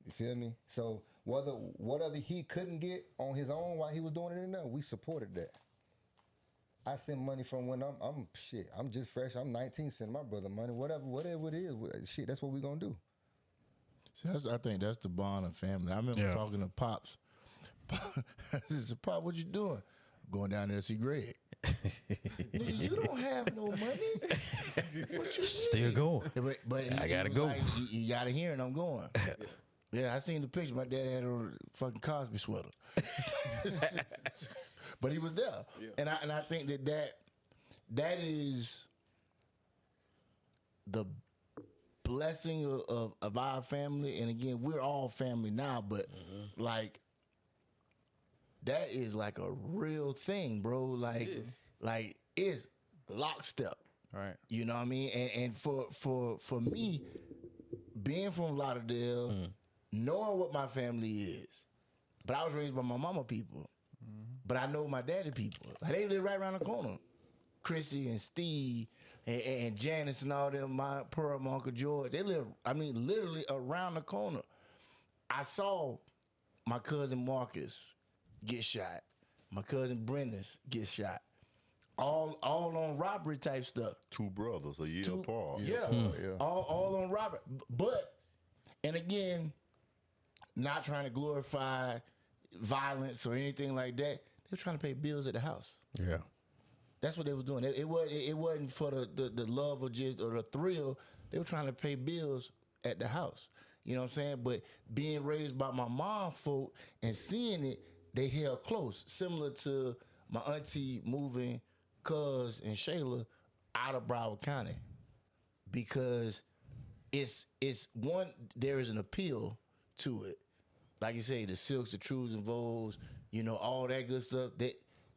You feel me? So whatever he couldn't get on his own while he was doing it in there, we supported that. I send money from when I'm just fresh. I'm 19, send my brother money, whatever it is. Shit, that's what we gonna do. See, I think that's the bond of family. I remember talking to Pops. I said, Pop, what you doing? Going down there to see Greg. Nigga, you don't have no money. What you Still mean? going. But I gotta was go. Like, you gotta hear and I'm going. Yeah, I seen the picture. My dad had on a fucking Cosby sweater. But he was there. Yeah. And I think that is the blessing of our family. And again, we're all family now, but like that is like a real thing, bro. Like it's lockstep. Right. You know what I mean? And for me, being from Lauderdale, knowing what my family is, but I was raised by my mama people. But I know my daddy people. Like they live right around the corner. Chrissy and Steve and Janice and all them, my Pearl, my Uncle George, they live, literally around the corner. I saw my cousin Marcus get shot. My cousin Brendan get shot. All on robbery type stuff. Two brothers a year apart. Yeah. All on robbery. But, and again, not trying to glorify violence or anything like that. They were trying to pay bills at the house. Yeah. That's what they was doing. It wasn't for the love or the thrill. They were trying to pay bills at the house. You know what I'm saying? But being raised by my mom folk and seeing it, they held close. Similar to my auntie moving Cuz and Shayla out of Broward County. Because it's one, there is an appeal to it. Like you say, the silks, the truths and vows, you know, all that good stuff.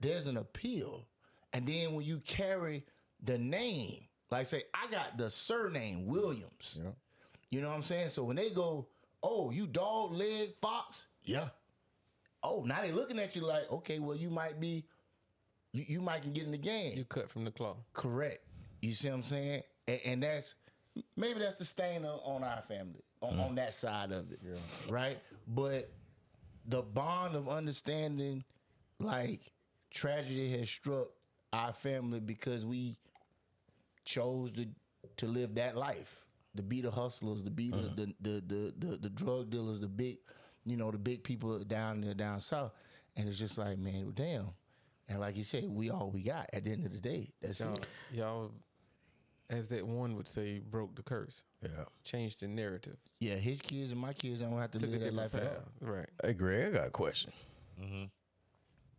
There's an appeal. And then when you carry the name, like say, I got the surname Williams. Yeah. You know what I'm saying? So when they go, oh, you dog leg fox? Yeah. Oh, now they looking at you like, okay, well, you might be, you might can get in the game. You cut from the cloth. Correct. You see what I'm saying? And that's, maybe that's the stain on our family, on that side of it. Yeah. Right? But the bond of understanding, like, tragedy has struck our family because we chose to live that life. To be the hustlers, to be the drug dealers, the big people down south. And it's just like, man, damn. And like you said, we all we got at the end of the day. That's it. Y'all, as that one would say, broke the curse. Yeah. Changed the narrative. Yeah, his kids and my kids don't have to Took a live that different life at path. all. Right. Hey, Greg, I got a question. Mm-hmm.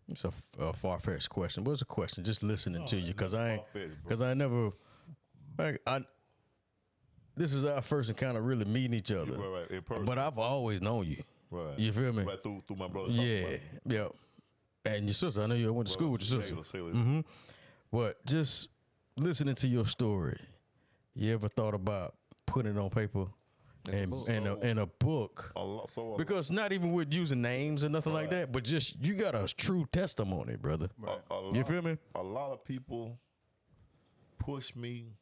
It's a far-fetched question. What's the question? Just listening to you, because I never, this is our first encounter really meeting each other. Right, in person. But I've always known you. Right. You feel me? Right through my brother. Yeah, yeah. And your sister, I know you went to school with your sister. Sailor. Mm-hmm. But just listening to your story, you ever thought about putting it on paper and in a book? Because not even with using names or nothing like that, but just you got a true testimony, brother. Right. You feel me? A lot of people push me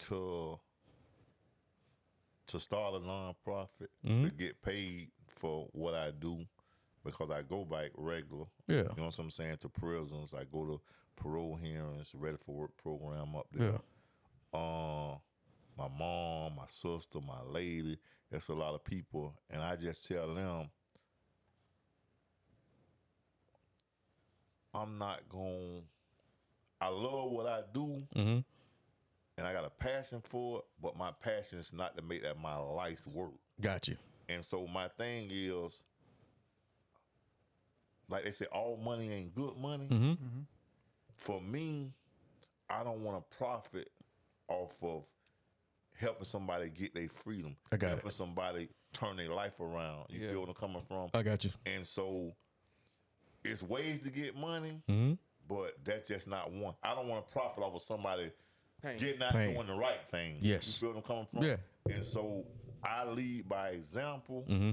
to start a nonprofit to get paid for what I do, because I go back regular. Yeah. You know what I'm saying? To prisons. I go to parole hearings, ready for work program up there. Yeah. My mom, my sister, my lady, it's a lot of people. And I just tell them, I love what I do. Mm-hmm. And I got a passion for it, but my passion is not to make that my life's work. Got you. And so my thing is, like they say, all money ain't good money. Mm-hmm. Mm-hmm. For me, I don't want to profit off of helping somebody get their freedom. I got helping somebody turn their life around. You feel where I'm coming from? I got you. And so it's ways to get money, Mm-hmm. but that's just not one. I don't want to profit off of somebody getting out Pain. doing the right thing. Yes. You feel where I'm coming from? Yeah. And so I lead by example. Mm-hmm.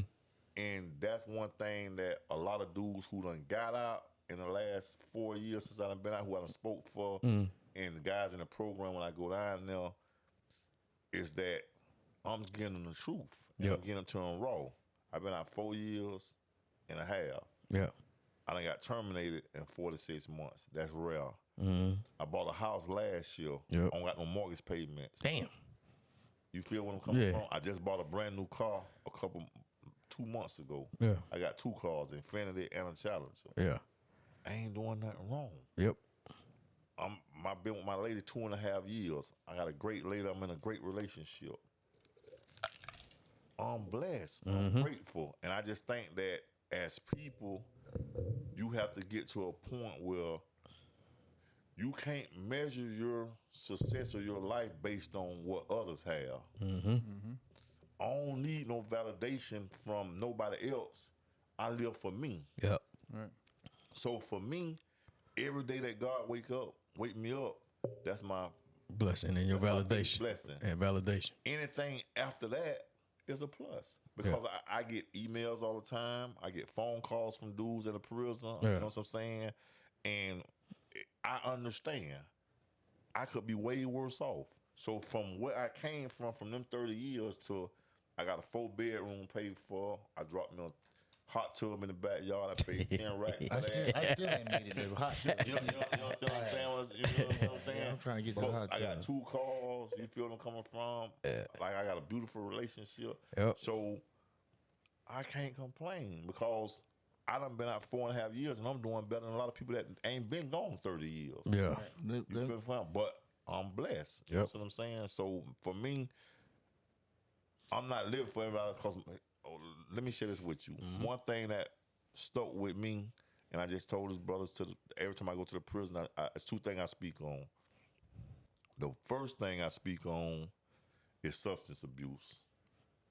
And that's one thing that a lot of dudes who done got out in the last 4 years since I done been out, who I done spoke for, and the guys in the program when I go down there, is that I'm giving them the truth. And I'm getting them to them raw. I've been out 4 years and a half. Yeah. I done got terminated in 46 months. That's rare. Mm-hmm. I bought a house last year. Yep. I don't got no mortgage payments. Damn. You feel what I'm coming Yeah. from? I just bought a brand new car 2 months ago. Yeah. I got 2 cars, Infinity and a Challenger. Yeah. I ain't doing nothing wrong. Yep. I've been with my lady 2.5 years. I got a great lady. I'm in a great relationship. I'm blessed. I'm grateful. And I just think that as people, you have to get to a point where you can't measure your success or your life based on what others have. Mm-hmm. Mm-hmm. I don't need no validation from nobody else. I live for me. Yep. Right. So for me, every day that God wake me up, that's my Blessing and your that's my biggest validation. blessing. And validation. Anything after that is a plus, because I get emails all the time. I get phone calls from dudes in the prison. You know what I'm saying? And I understand. I could be way worse off. So from where I came from them 30 years to I got a 4-bedroom paid for. I dropped me a hot tub in the backyard. I paid 10 racks for that. I still ain't made it to hot tub. You know what I'm saying? You know what I'm saying? Yeah, I'm trying to get to So the hot I got tub. 2 cars. You feel where I'm coming from? Like I got a beautiful relationship. Yep. So I can't complain because I done been out 4.5 years, and I'm doing better than a lot of people that ain't been gone 30 years. Yeah. You feel me? But I'm blessed. You know what I'm saying? So for me, I'm not living for everybody because let me share this with you. One thing that stuck with me, and I just told his brothers every time I go to the prison, it's two things I speak on. The first thing I speak on is substance abuse.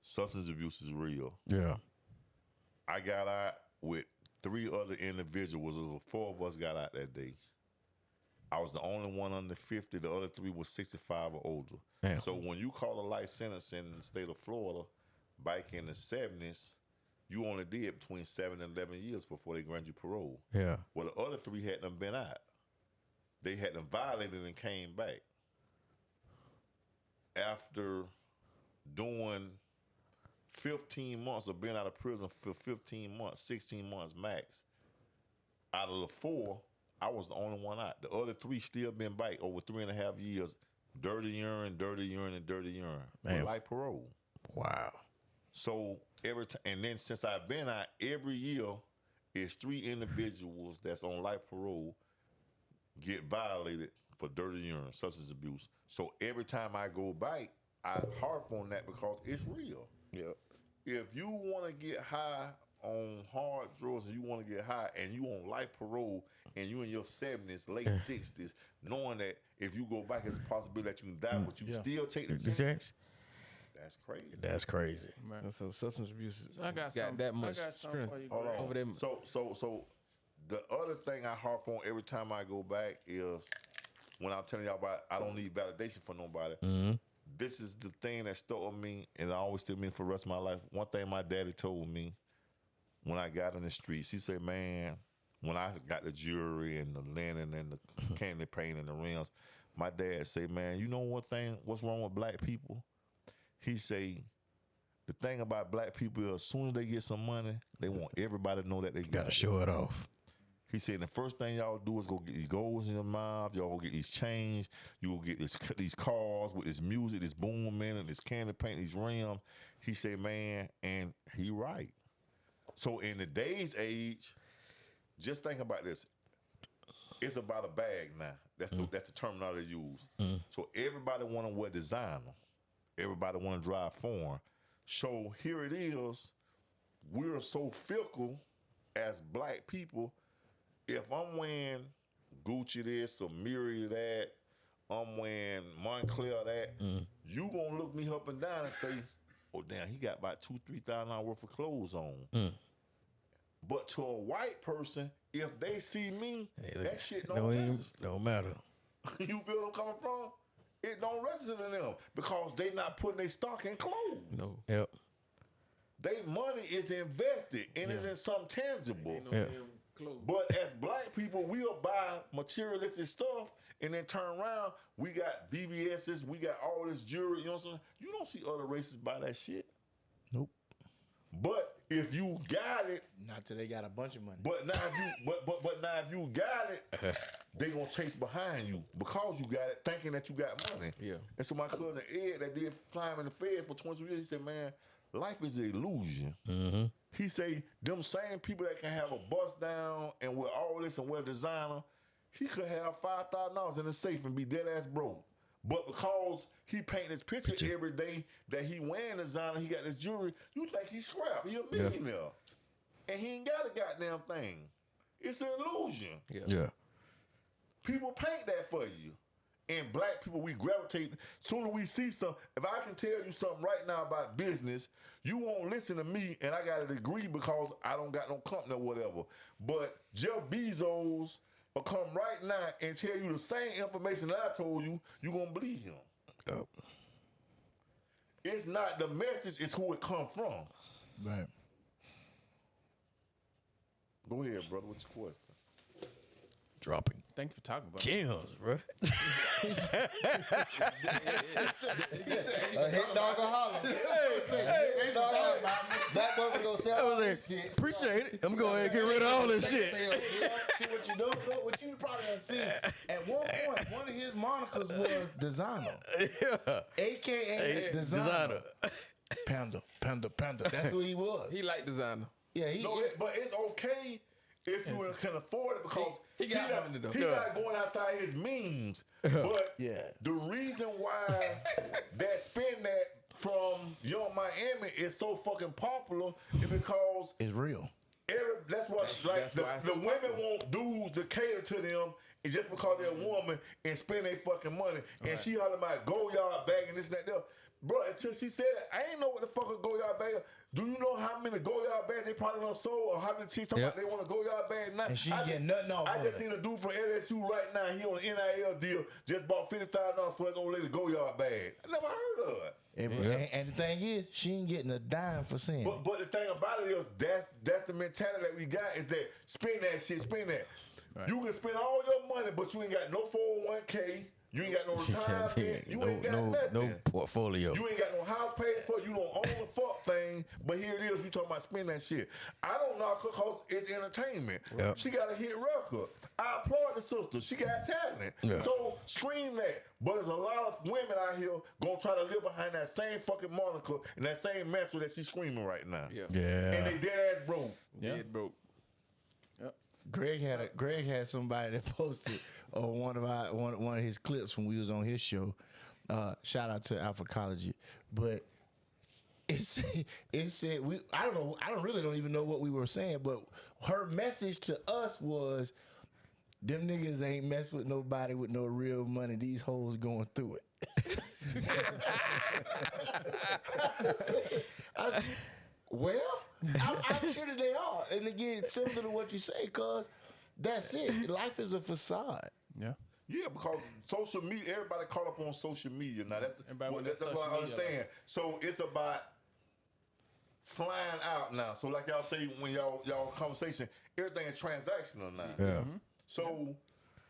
Substance abuse is real. Yeah. I got out with 3 other individuals. There was 4 of us got out that day. I was the only one under 50. The other 3 were 65 or older. Damn. So when you call a life sentence in the state of Florida, back in the 70s, you only did between 7 and 11 years before they grant you parole. Yeah. Well, the other 3 hadn't been out. They hadn't violated and came back. After doing 15 months of being out of prison for 15 months, 16 months max, out of the 4, I was the only one out. The other 3 still been back over 3.5 years. Dirty urine, and dirty urine. Man. Like parole. Wow. So every time, and then since I've been out, every year is 3 individuals that's on life parole get violated for dirty urine, substance abuse. So every time I go back, I harp on that because it's real. Yep. If you want to get high on hard drugs and you want to get high and you on life parole and you in your 70s, late 60s, knowing that if you go back, it's a possibility that you can die, but you still take the chance. That's crazy. That's crazy. Man, so substance abuse I got that much something strength for you, Hold on. over them. So the other thing I harp on every time I go back is when I'm telling y'all about I don't need validation from nobody. Mm-hmm. This is the thing that stuck with me, and I always still mean for the rest of my life. One thing my daddy told me when I got in the streets, he said, man, when I got the jewelry and the linen and the candy paint and the rims, my dad said, man, you know what's wrong with black people? He say, the thing about black people is as soon as they get some money, they want everybody to know that they got Gotta show it off. He said, the first thing y'all do is go get these golds in your mouth. Y'all go get these chains. You go get these cars with this music, this booming, and this candy paint, these rims. He said, man, and he right. So in today's age, just think about this. It's about a bag now. That's the terminology used. So everybody want to wear designer. Everybody want to drive foreign. So here it is. We're so fickle as black people. If I'm wearing Gucci this or Miri that, I'm wearing Moncler that, you gonna look me up and down and say, oh damn, he got about $2,000-3,000 worth of clothes on. But to a white person, if they see me, that shit don't register. Don't matter. You feel where I'm coming from? It don't register to them because they not putting their stock in clothes. No. Yep. Their money is invested and it's in something tangible. Yeah. But as black people, we'll buy materialistic stuff and then turn around. We got VVS's, we got all this jewelry. You know what I'm saying? You don't see other races buy that shit. Nope. But if you got it, Not till they got a bunch of money. but now if you but now if you got it, they gonna chase behind you because you got it, thinking that you got money. Yeah. And so my cousin Ed that did flying in the feds for 22 years, he said, man, life is an illusion. Mm-hmm. He say them same people that can have a bust down and wear all this and wear designer, he could have $5,000 in the safe and be dead ass broke. But because he paint his picture every day that he wearing designer, he got this jewelry, you think he's scrap. He a millionaire. And he ain't got a goddamn thing. It's an illusion. Yeah. People paint that for you. And black people, we gravitate. Soon as we see something, if I can tell you something right now about business, you won't listen to me and I got a degree because I don't got no company or whatever. But Jeff Bezos will come right now and tell you the same information that I told you, you're going to believe him. Yep. It's not the message, it's who it come from. Right. Go ahead, brother. What's your question? Dropping Thank you for talking about it. gems, bro. A hit dog a holler. Black boy go sell all this shit. Appreciate it. I'm going to get rid of all this shit. See what you don't know, what you probably have seen. At one point, one of his monikers was designer, Yeah. aka designer. Panda. That's who he was. He like designer. Yeah, but it's okay if you can afford it because he got money though. He not going outside his means. But the reason why that spin that from Young Miami is so fucking popular is because it's real. That's what the women want dudes to cater to them. It's just because they're a woman and spend their fucking money. And she hollering about go yard bag and this and that. Bro, until she said it, I ain't know what the fuck a go yard bag is. Do you know how many go yard bags they probably done sold or how many chicks talking about they want a go yard bag now? And she ain't getting nothing off. I just seen a dude from LSU right now. He on an NIL deal. Just bought $50,000 for his old lady go yard bag. I never heard of it. And the thing is, she ain't getting a dime for saying. But the thing about it is, that's the mentality that we got is that spend that shit, spend that. Right. You can spend all your money, but you ain't got no 401k. You ain't got no retirement. You ain't got nothing. No portfolio. You ain't got no house paid for. You don't own the fuck thing. But here it is. You talking about spend that shit. I don't knock her because it's entertainment. Yep. She got a hit record. I applaud the sister. She got talent. Yeah. So scream that. But there's a lot of women out here gonna try to live behind that same fucking moniker and that same mantra that she's screaming right now. Yeah. And they dead ass broke. Yeah. Dead broke. Greg had somebody that posted one of his clips when we was on his show. Shout out to Alphacology, but it said I don't even know what we were saying, but her message to us was, them niggas ain't mess with nobody with no real money. These hoes going through it. I said, well, I'm sure that they are. And again, it's similar to what you say, cuz that's it. Life is a facade. Yeah. Yeah, because social media, everybody caught up on social media now. That's what I understand. Life. So it's about flying out now. So like y'all say when y'all conversation, everything is transactional now. Yeah. Mm-hmm. So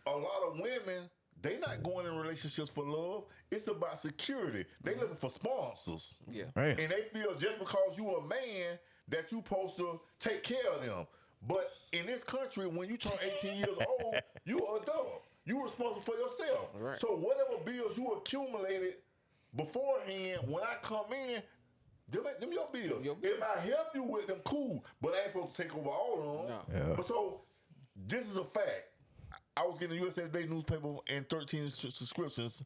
a lot of women, they not going in relationships for love. It's about security. They looking for sponsors. Yeah. Right. And they feel just because you a man that you supposed to take care of them. But in this country, when you turn 18 years old, you an adult. You responsible for yourself. Right. So whatever bills you accumulated beforehand, when I come in, them your bills. If I help you with them, cool. But I ain't supposed to take over all of them. No. Yeah. But so this is a fact. I was getting a USA Today newspaper and 13 subscriptions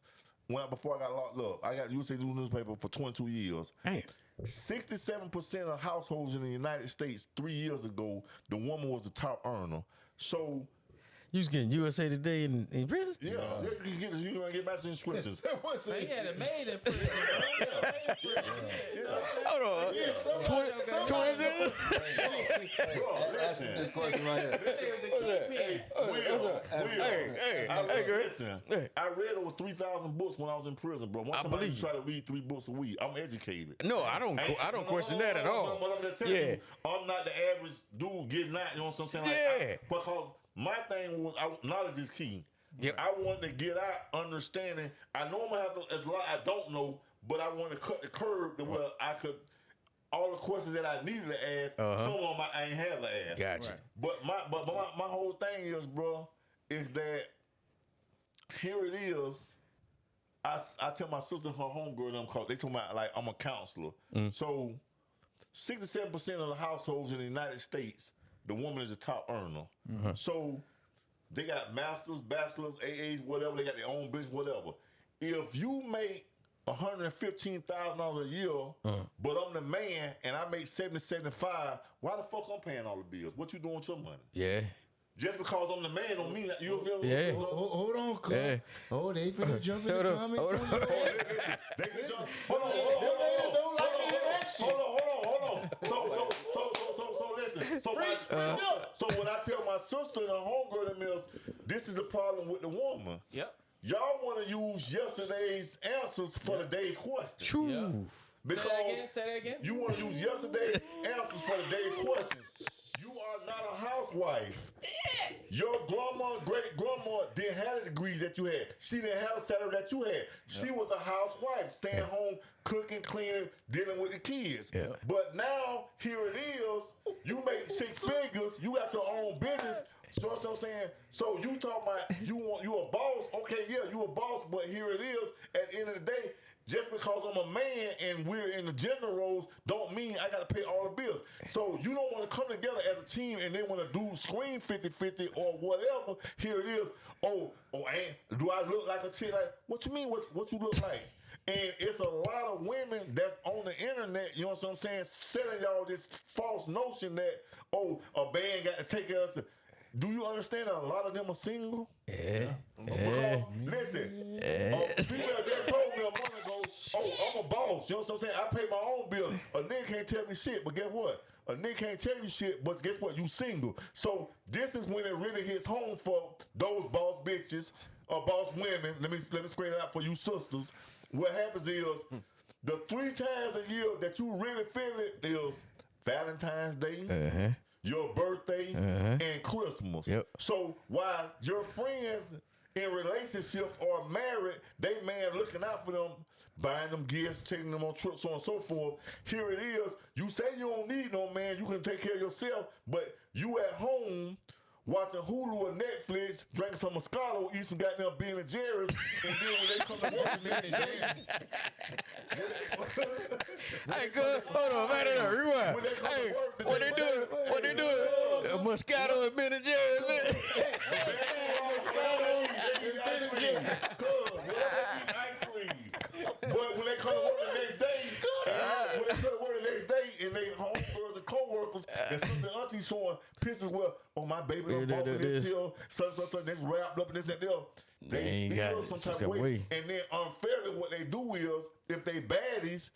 before I got locked up. I got USA Today newspaper for 22 years. Damn. 67% of households in the United States 3 years ago, the woman was the top earner. So you was getting USA Today in prison? Yeah, you gonna get master inscriptions. He had it made in prison. Hold on. 20 Ask him this question right here. I read over 3,000 books when I was in prison, bro. One time I used to try to read 3 books a week. I'm educated. No, I don't question that at all. But I'm just telling you, I'm not the average dude getting out. You know what I'm saying? Like, because my thing was, knowledge is key. Yep. I wanted to get out understanding. I know I'm gonna have to, there's a lot I don't know, but I want to cut the curve to where I could, all the questions that I needed to ask, some of them I ain't had to ask. Gotcha. Right. But my whole thing is, bro, is that here it is. I tell my sister and her homegirl them, cause they told me like I'm a counselor. So 67% of the households in the United States, the woman is the top earner. So they got masters, bachelors, AAs, whatever. They got their own business, whatever. If you make $115,000 a year, but I'm the man and I make 75, why the fuck I'm paying all the bills? What you doing with your money? Yeah. Just because I'm the man don't mean that you feel. Yeah. Hold on, cuz. Yeah. Oh, they finna jump in the comments. Hold on. They can jump. Hold on. So listen. So when I tell my sister and her homegirl them is, this is the problem with the woman. Yep. Y'all want to use yesterday's answers for today's question. Yep. Because say that again. You want to use yesterday's answers for today's questions. You are not a housewife. Your grandma, great grandma didn't have the degrees that you had. She didn't have the salary that you had. She was a housewife, staying home, cooking, cleaning, dealing with the kids. But now, here it is. You make 6 figures. You got your own business. So what I'm saying? So you talking about you a boss? Okay, yeah, you a boss. But here it is. At the end of the day, just because I'm a man and we're in the gender roles don't mean I got to pay all the bills. So you don't want to come together as a team and then when a dude scream 50-50 or whatever, here it is. Oh, and do I look like a chick? Like, what you mean? What you look like? And it's a lot of women that's on the internet, you know what I'm saying, selling y'all this false notion that, oh, a man got to take care of us. Do you understand that a lot of them are single? Yeah. Because, listen, female just told me a month ago, oh, I'm a boss, you know what I'm saying? I pay my own bills. A nigga can't tell me shit, but guess what? A nigga can't tell you shit, but guess what? You single. So this is when it really hits home for those boss bitches or boss women. Let me straighten it out for you sisters. What happens is the 3 times a year that you really feel it is Valentine's Day, your birthday, and Christmas. Yep. So while your friends in relationships or married, they man looking out for them, buying them gifts, taking them on trips, so on and so forth. Here it is. You say you don't need no man, you can take care of yourself, but you at home watching Hulu or Netflix, drinking some Moscato, eat some goddamn Ben and Jerry's, and then when they come to work, Ben and Jerry's. Hey, good. Hold on, man. Rewind. Hey, what they doing? Moscato and Ben and Jerry's, man. Moscato and Ben and Jerry's. Ice cream. But when they come to work the next day, and they homegirls and co-workers and sister auntie showing pictures where, oh, my baby done bought me this here, such, that's wrapped up in this and there. They feel some type of way. And then unfairly what they do is, if they baddies,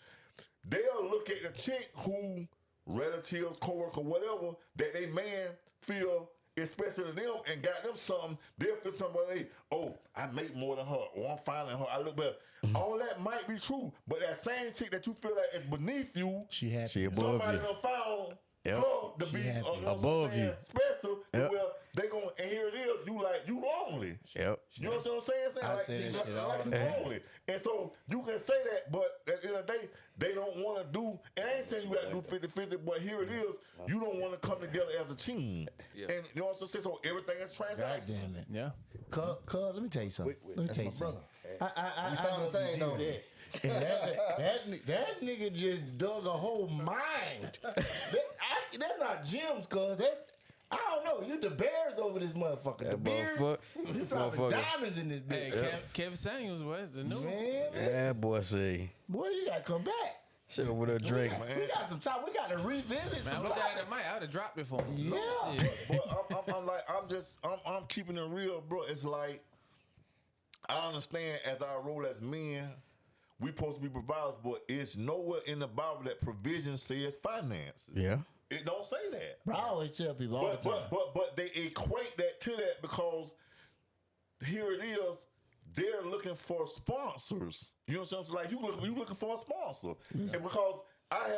they'll look at the chick who relatives, co-worker, whatever, that they man feel is special to them and got them something, they'll feel somebody, oh, I make more than her, or I'm finer than her, I look better. All that might be true, but that same chick that you feel like is beneath you, She above somebody you. done found Yep. her to be Above you. special. Yep. Well, they gonna, and here it is, you lonely. Yep. You know what I'm saying? I Like, say that shit all like the you time. lonely. And so you can say that, but at the end of the day, they don't want to do, and I ain't saying you got to do 50-50, but here it is, you don't want to come together as a team. Yeah. And you know what I'm saying? So everything is God transactional. damn it. Yeah. Cuz, let me tell you something. Let me tell you my something. brother. I sound the same, though. And that nigga just dug a whole mind. They're not gems, cuz. I don't know. You the Bears over this motherfucker. The Bears. You dropping diamonds in this Hey, bitch. Kevin Samuels was the new. Man, Yeah, boy, say. boy, you gotta come back. Shit over there, Drake. We got some time. We gotta revisit Man, I some wish I had topics. that mic. I would have dropped it for him. Yeah. But I'm keeping it real, bro. It's like, I understand as our role as men, we supposed to be providers, but it's nowhere in the Bible that provision says finances. Yeah. It don't say that. Bro, I always tell people all the time. But they equate that to that because here it is, they're looking for sponsors. You know what I'm saying? Like you looking for a sponsor, and because I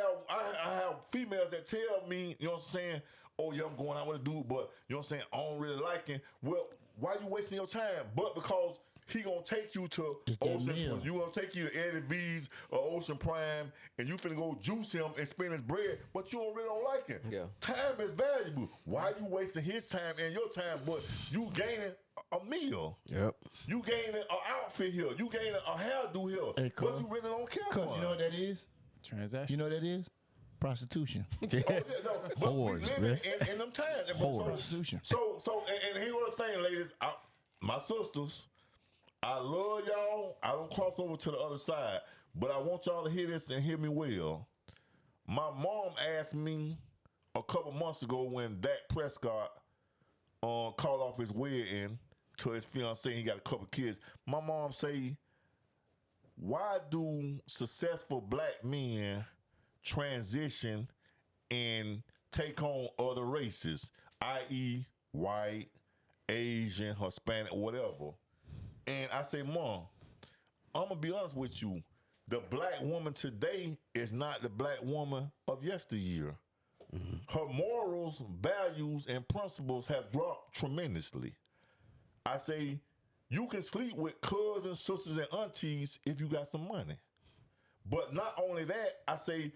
have females that tell me, you know what I'm saying? Oh yeah, I'm going out with a dude, but you know what I'm saying? I don't really like him. Well, why you wasting your time? But because he gonna take you to It's that Ocean, meal. you gonna take you to Eddie V's or Ocean Prime, and you finna go juice him and spend his bread, but you really don't like him. Yeah. Time is valuable. Why you wasting his time and your time, but you gaining a meal? Yep. You gaining an outfit here. You gaining a hairdo here, Hey, but cuz. you really don't care Cuz, for you know what that is? Transaction. You know what that is? Prostitution. Oh, yeah, no, but Whores, we living in them times. And Whores. Prostitution. So, and here's the thing, ladies. My sisters, I love y'all. I don't cross over to the other side, but I want y'all to hear this and hear me well. My mom asked me a couple months ago when Dak Prescott called off his wedding to his fiancée. He got a couple kids. My mom say, why do successful black men transition and take on other races, i.e. white, Asian, Hispanic, whatever? And I say, Mom, I'm going to be honest with you. The black woman today is not the black woman of yesteryear. Her morals, values, and principles have dropped tremendously. I say, you can sleep with cousins, sisters, and aunties if you got some money. But not only that, I say,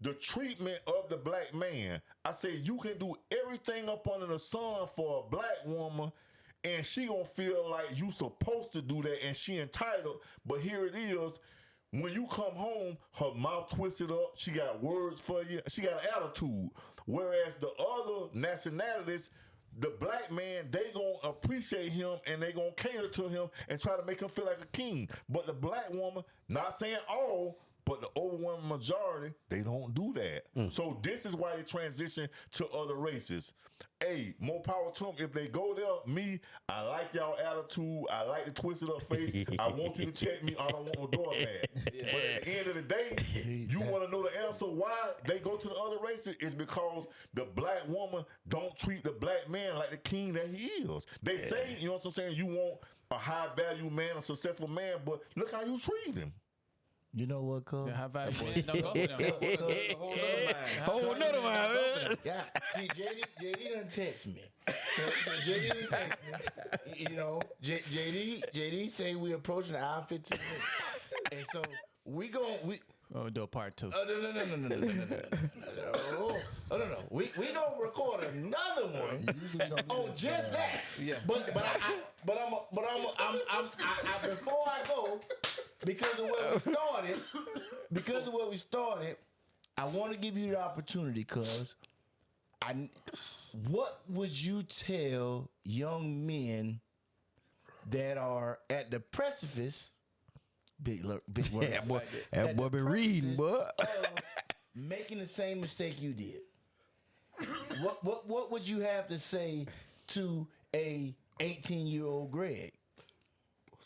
the treatment of the black man. I say, you can do everything up under the sun for a black woman, and she gonna feel like you supposed to do that, and she entitled. But here it is, When you come home, her mouth twisted up. She got words for you. She got an attitude. Whereas the other nationalities, the black man, they gonna appreciate him and they gonna cater to him and try to make him feel like a king. But the black woman, not saying all, but the overwhelming majority, they don't do that. So this is why they transition to other races. Hey, more power to them. If they go there, me, I like y'all attitude. I like the twisted up face. I want you to check me. I don't want no doormat. But at the end of the day, you want to know the answer why they go to the other races is because the black woman don't treat the black man like the king that he is. They say, you know what I'm saying, you want a high value man, a successful man, but look how you treat him. You know what, cuz? High value man don't go for them. Whole nother mind, man. Yeah, see, JD done text me. So JD done text me. You know, JD say we approaching the hour 15 minutes. And so we Oh, do a part 2. No. We gonna record another one on just that. Yeah. But I'm before I go, because of where we started, I want to give you the opportunity, cuz what would you tell young men that are at the precipice? Big word. That boy been reading, boy. Making the same mistake you did. What would you have to say to a 18-year-old Greg?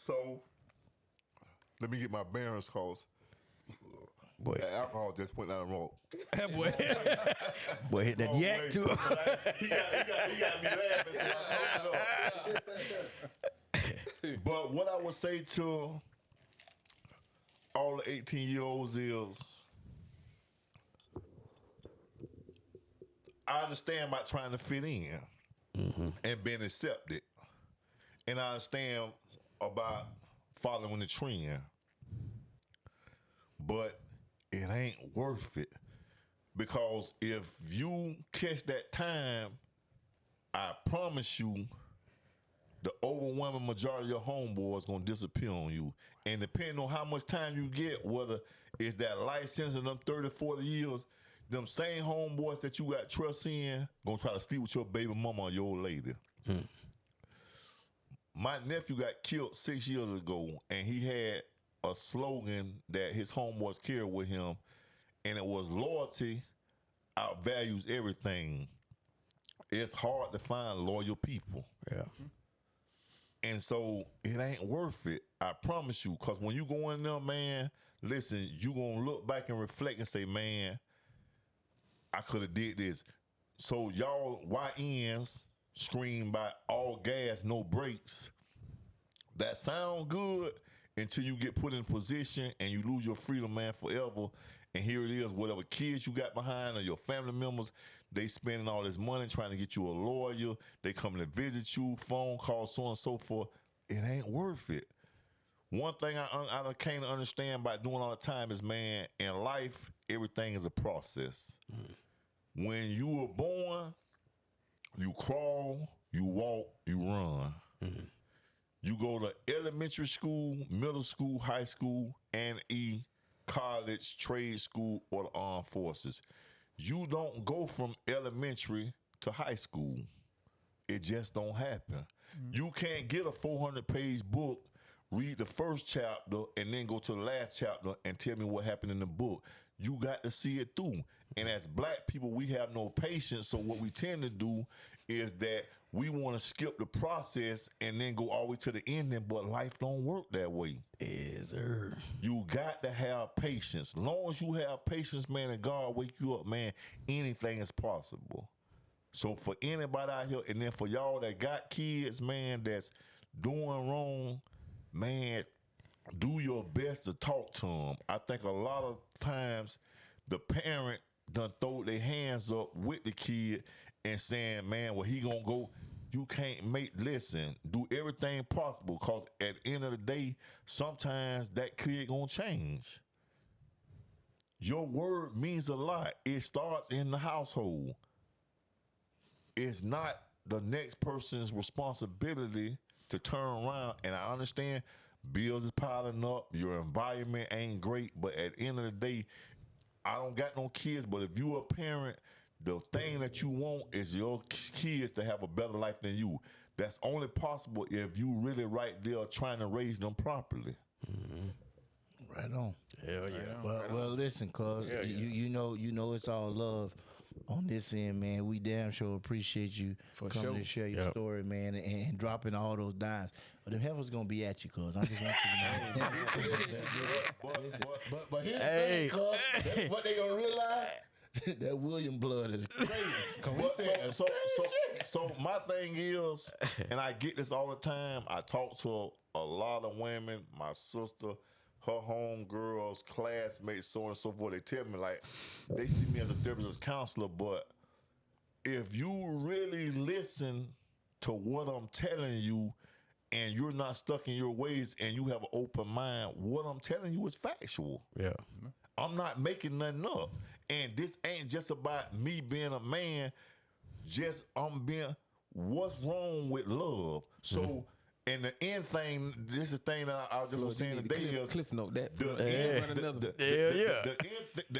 So, let me get my bearings, cause Boy, the alcohol just went down the road. that boy hit that yak too. He got me laughing. But what I would say to all the 18-year-olds is, I understand about trying to fit in and being accepted. And I understand about following the trend. But it ain't worth it. Because if you catch that time, I promise you, the overwhelming majority of your homeboys gonna disappear on you. And depending on how much time you get, whether it's that license in them 30, 40 years, them same homeboys that you got trust in gonna try to sleep with your baby mama or your old lady. My nephew got killed 6 years ago, and he had a slogan that his homeboys carried with him, and it was loyalty outvalues everything. It's hard to find loyal people. Yeah. And so it ain't worth it. I promise you. Because when you go in there, man, listen, you going to look back and reflect and say, man, I could have did this. So y'all YNs scream by all gas, no brakes. That sound good until you get put in position and you lose your freedom, man, forever. And here it is, whatever kids you got behind or your family members, they spending all this money trying to get you a lawyer. They coming to visit you, phone calls, so on and so forth. It ain't worth it. One thing I can't understand by doing all the time is, man, in life, everything is a process. When you were born, you crawl, you walk, you run. You go to elementary school, middle school, high school, and college, trade school, or the armed forces. You don't go from elementary to high school. It just don't happen. You can't get a 400-page book, read the first chapter, and then go to the last chapter and tell me what happened in the book. You got to see it through. And as black people, we have no patience. So what we tend to do is that we want to skip the process and then go all the way to the ending, but life don't work that way. Yes, sir. You got to have patience. As long as you have patience, man, and God wake you up, man, anything is possible. So for anybody out here, and then for y'all that got kids, man, that's doing wrong, man, do your best to talk to them. I think a lot of times the parent done throw their hands up with the kid and saying, man, well, he gonna go. You can't listen, do everything possible, because at the end of the day, sometimes that kid gonna change. Your word means a lot. It starts in the household. It's not the next person's responsibility to turn around. And I understand bills is piling up, your environment ain't great, but at the end of the day, I don't got no kids, but if you a parent, the thing that you want is your kids to have a better life than you. That's only possible if you really right there trying to raise them properly. Right on. Hell yeah. Well, listen, cuz you know it's all love on this end, man. We damn sure appreciate you coming to share your story, man, and dropping all those dimes. But the heaven's gonna be at you, cuz I just want you to know. But here's the thing, cuz what they gonna realize. That William blood is crazy. So my thing is, and I get this all the time, I talk to a lot of women, my sister, her homegirls, classmates, so on and so forth. They tell me, like, they see me as a therapist, counselor, but if you really listen to what I'm telling you and you're not stuck in your ways and you have an open mind, what I'm telling you is factual. Yeah. I'm not making nothing up. And this ain't just about me being a man, just I'm being, what's wrong with love? So, and the end thing, this is the thing that I just was saying today is cliff note that. The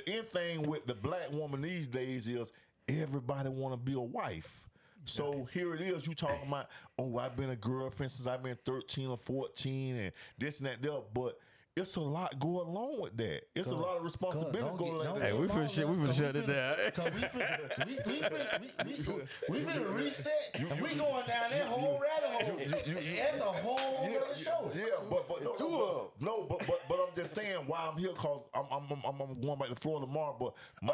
end thing with the black woman these days is everybody want to be a wife. So here it is, you talking about, oh, I've been a girlfriend since I've been 13 or 14 and this and that there, but it's a lot going along with that. It's a lot of responsibilities going along with that. Hey, we finna shut it down. We finna reset, and we going down that whole rabbit hole. That's a whole other show. Yeah, but I'm just saying why I'm here, cause I'm going back to Florida tomorrow. But No.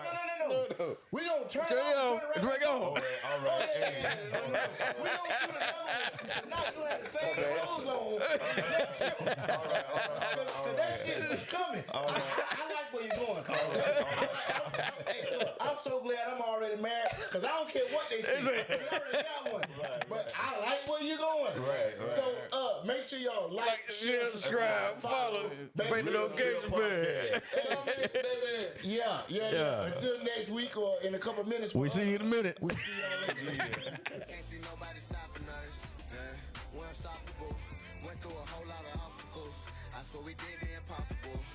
We gonna turn it on. Drag on. All right. We gonna shoot another one. Now you have the same clothes on. Cause that shit is coming. I like where you're going, Carl. I'm so glad I'm already married, because I don't care what they say. I already got one. But I like where you're going. Right. So make sure y'all like, Share, subscribe, follow, bang the notification bell. Yeah. Until next week or in a couple of minutes. We see you in a minute. We see y'all later. Can't see nobody stop.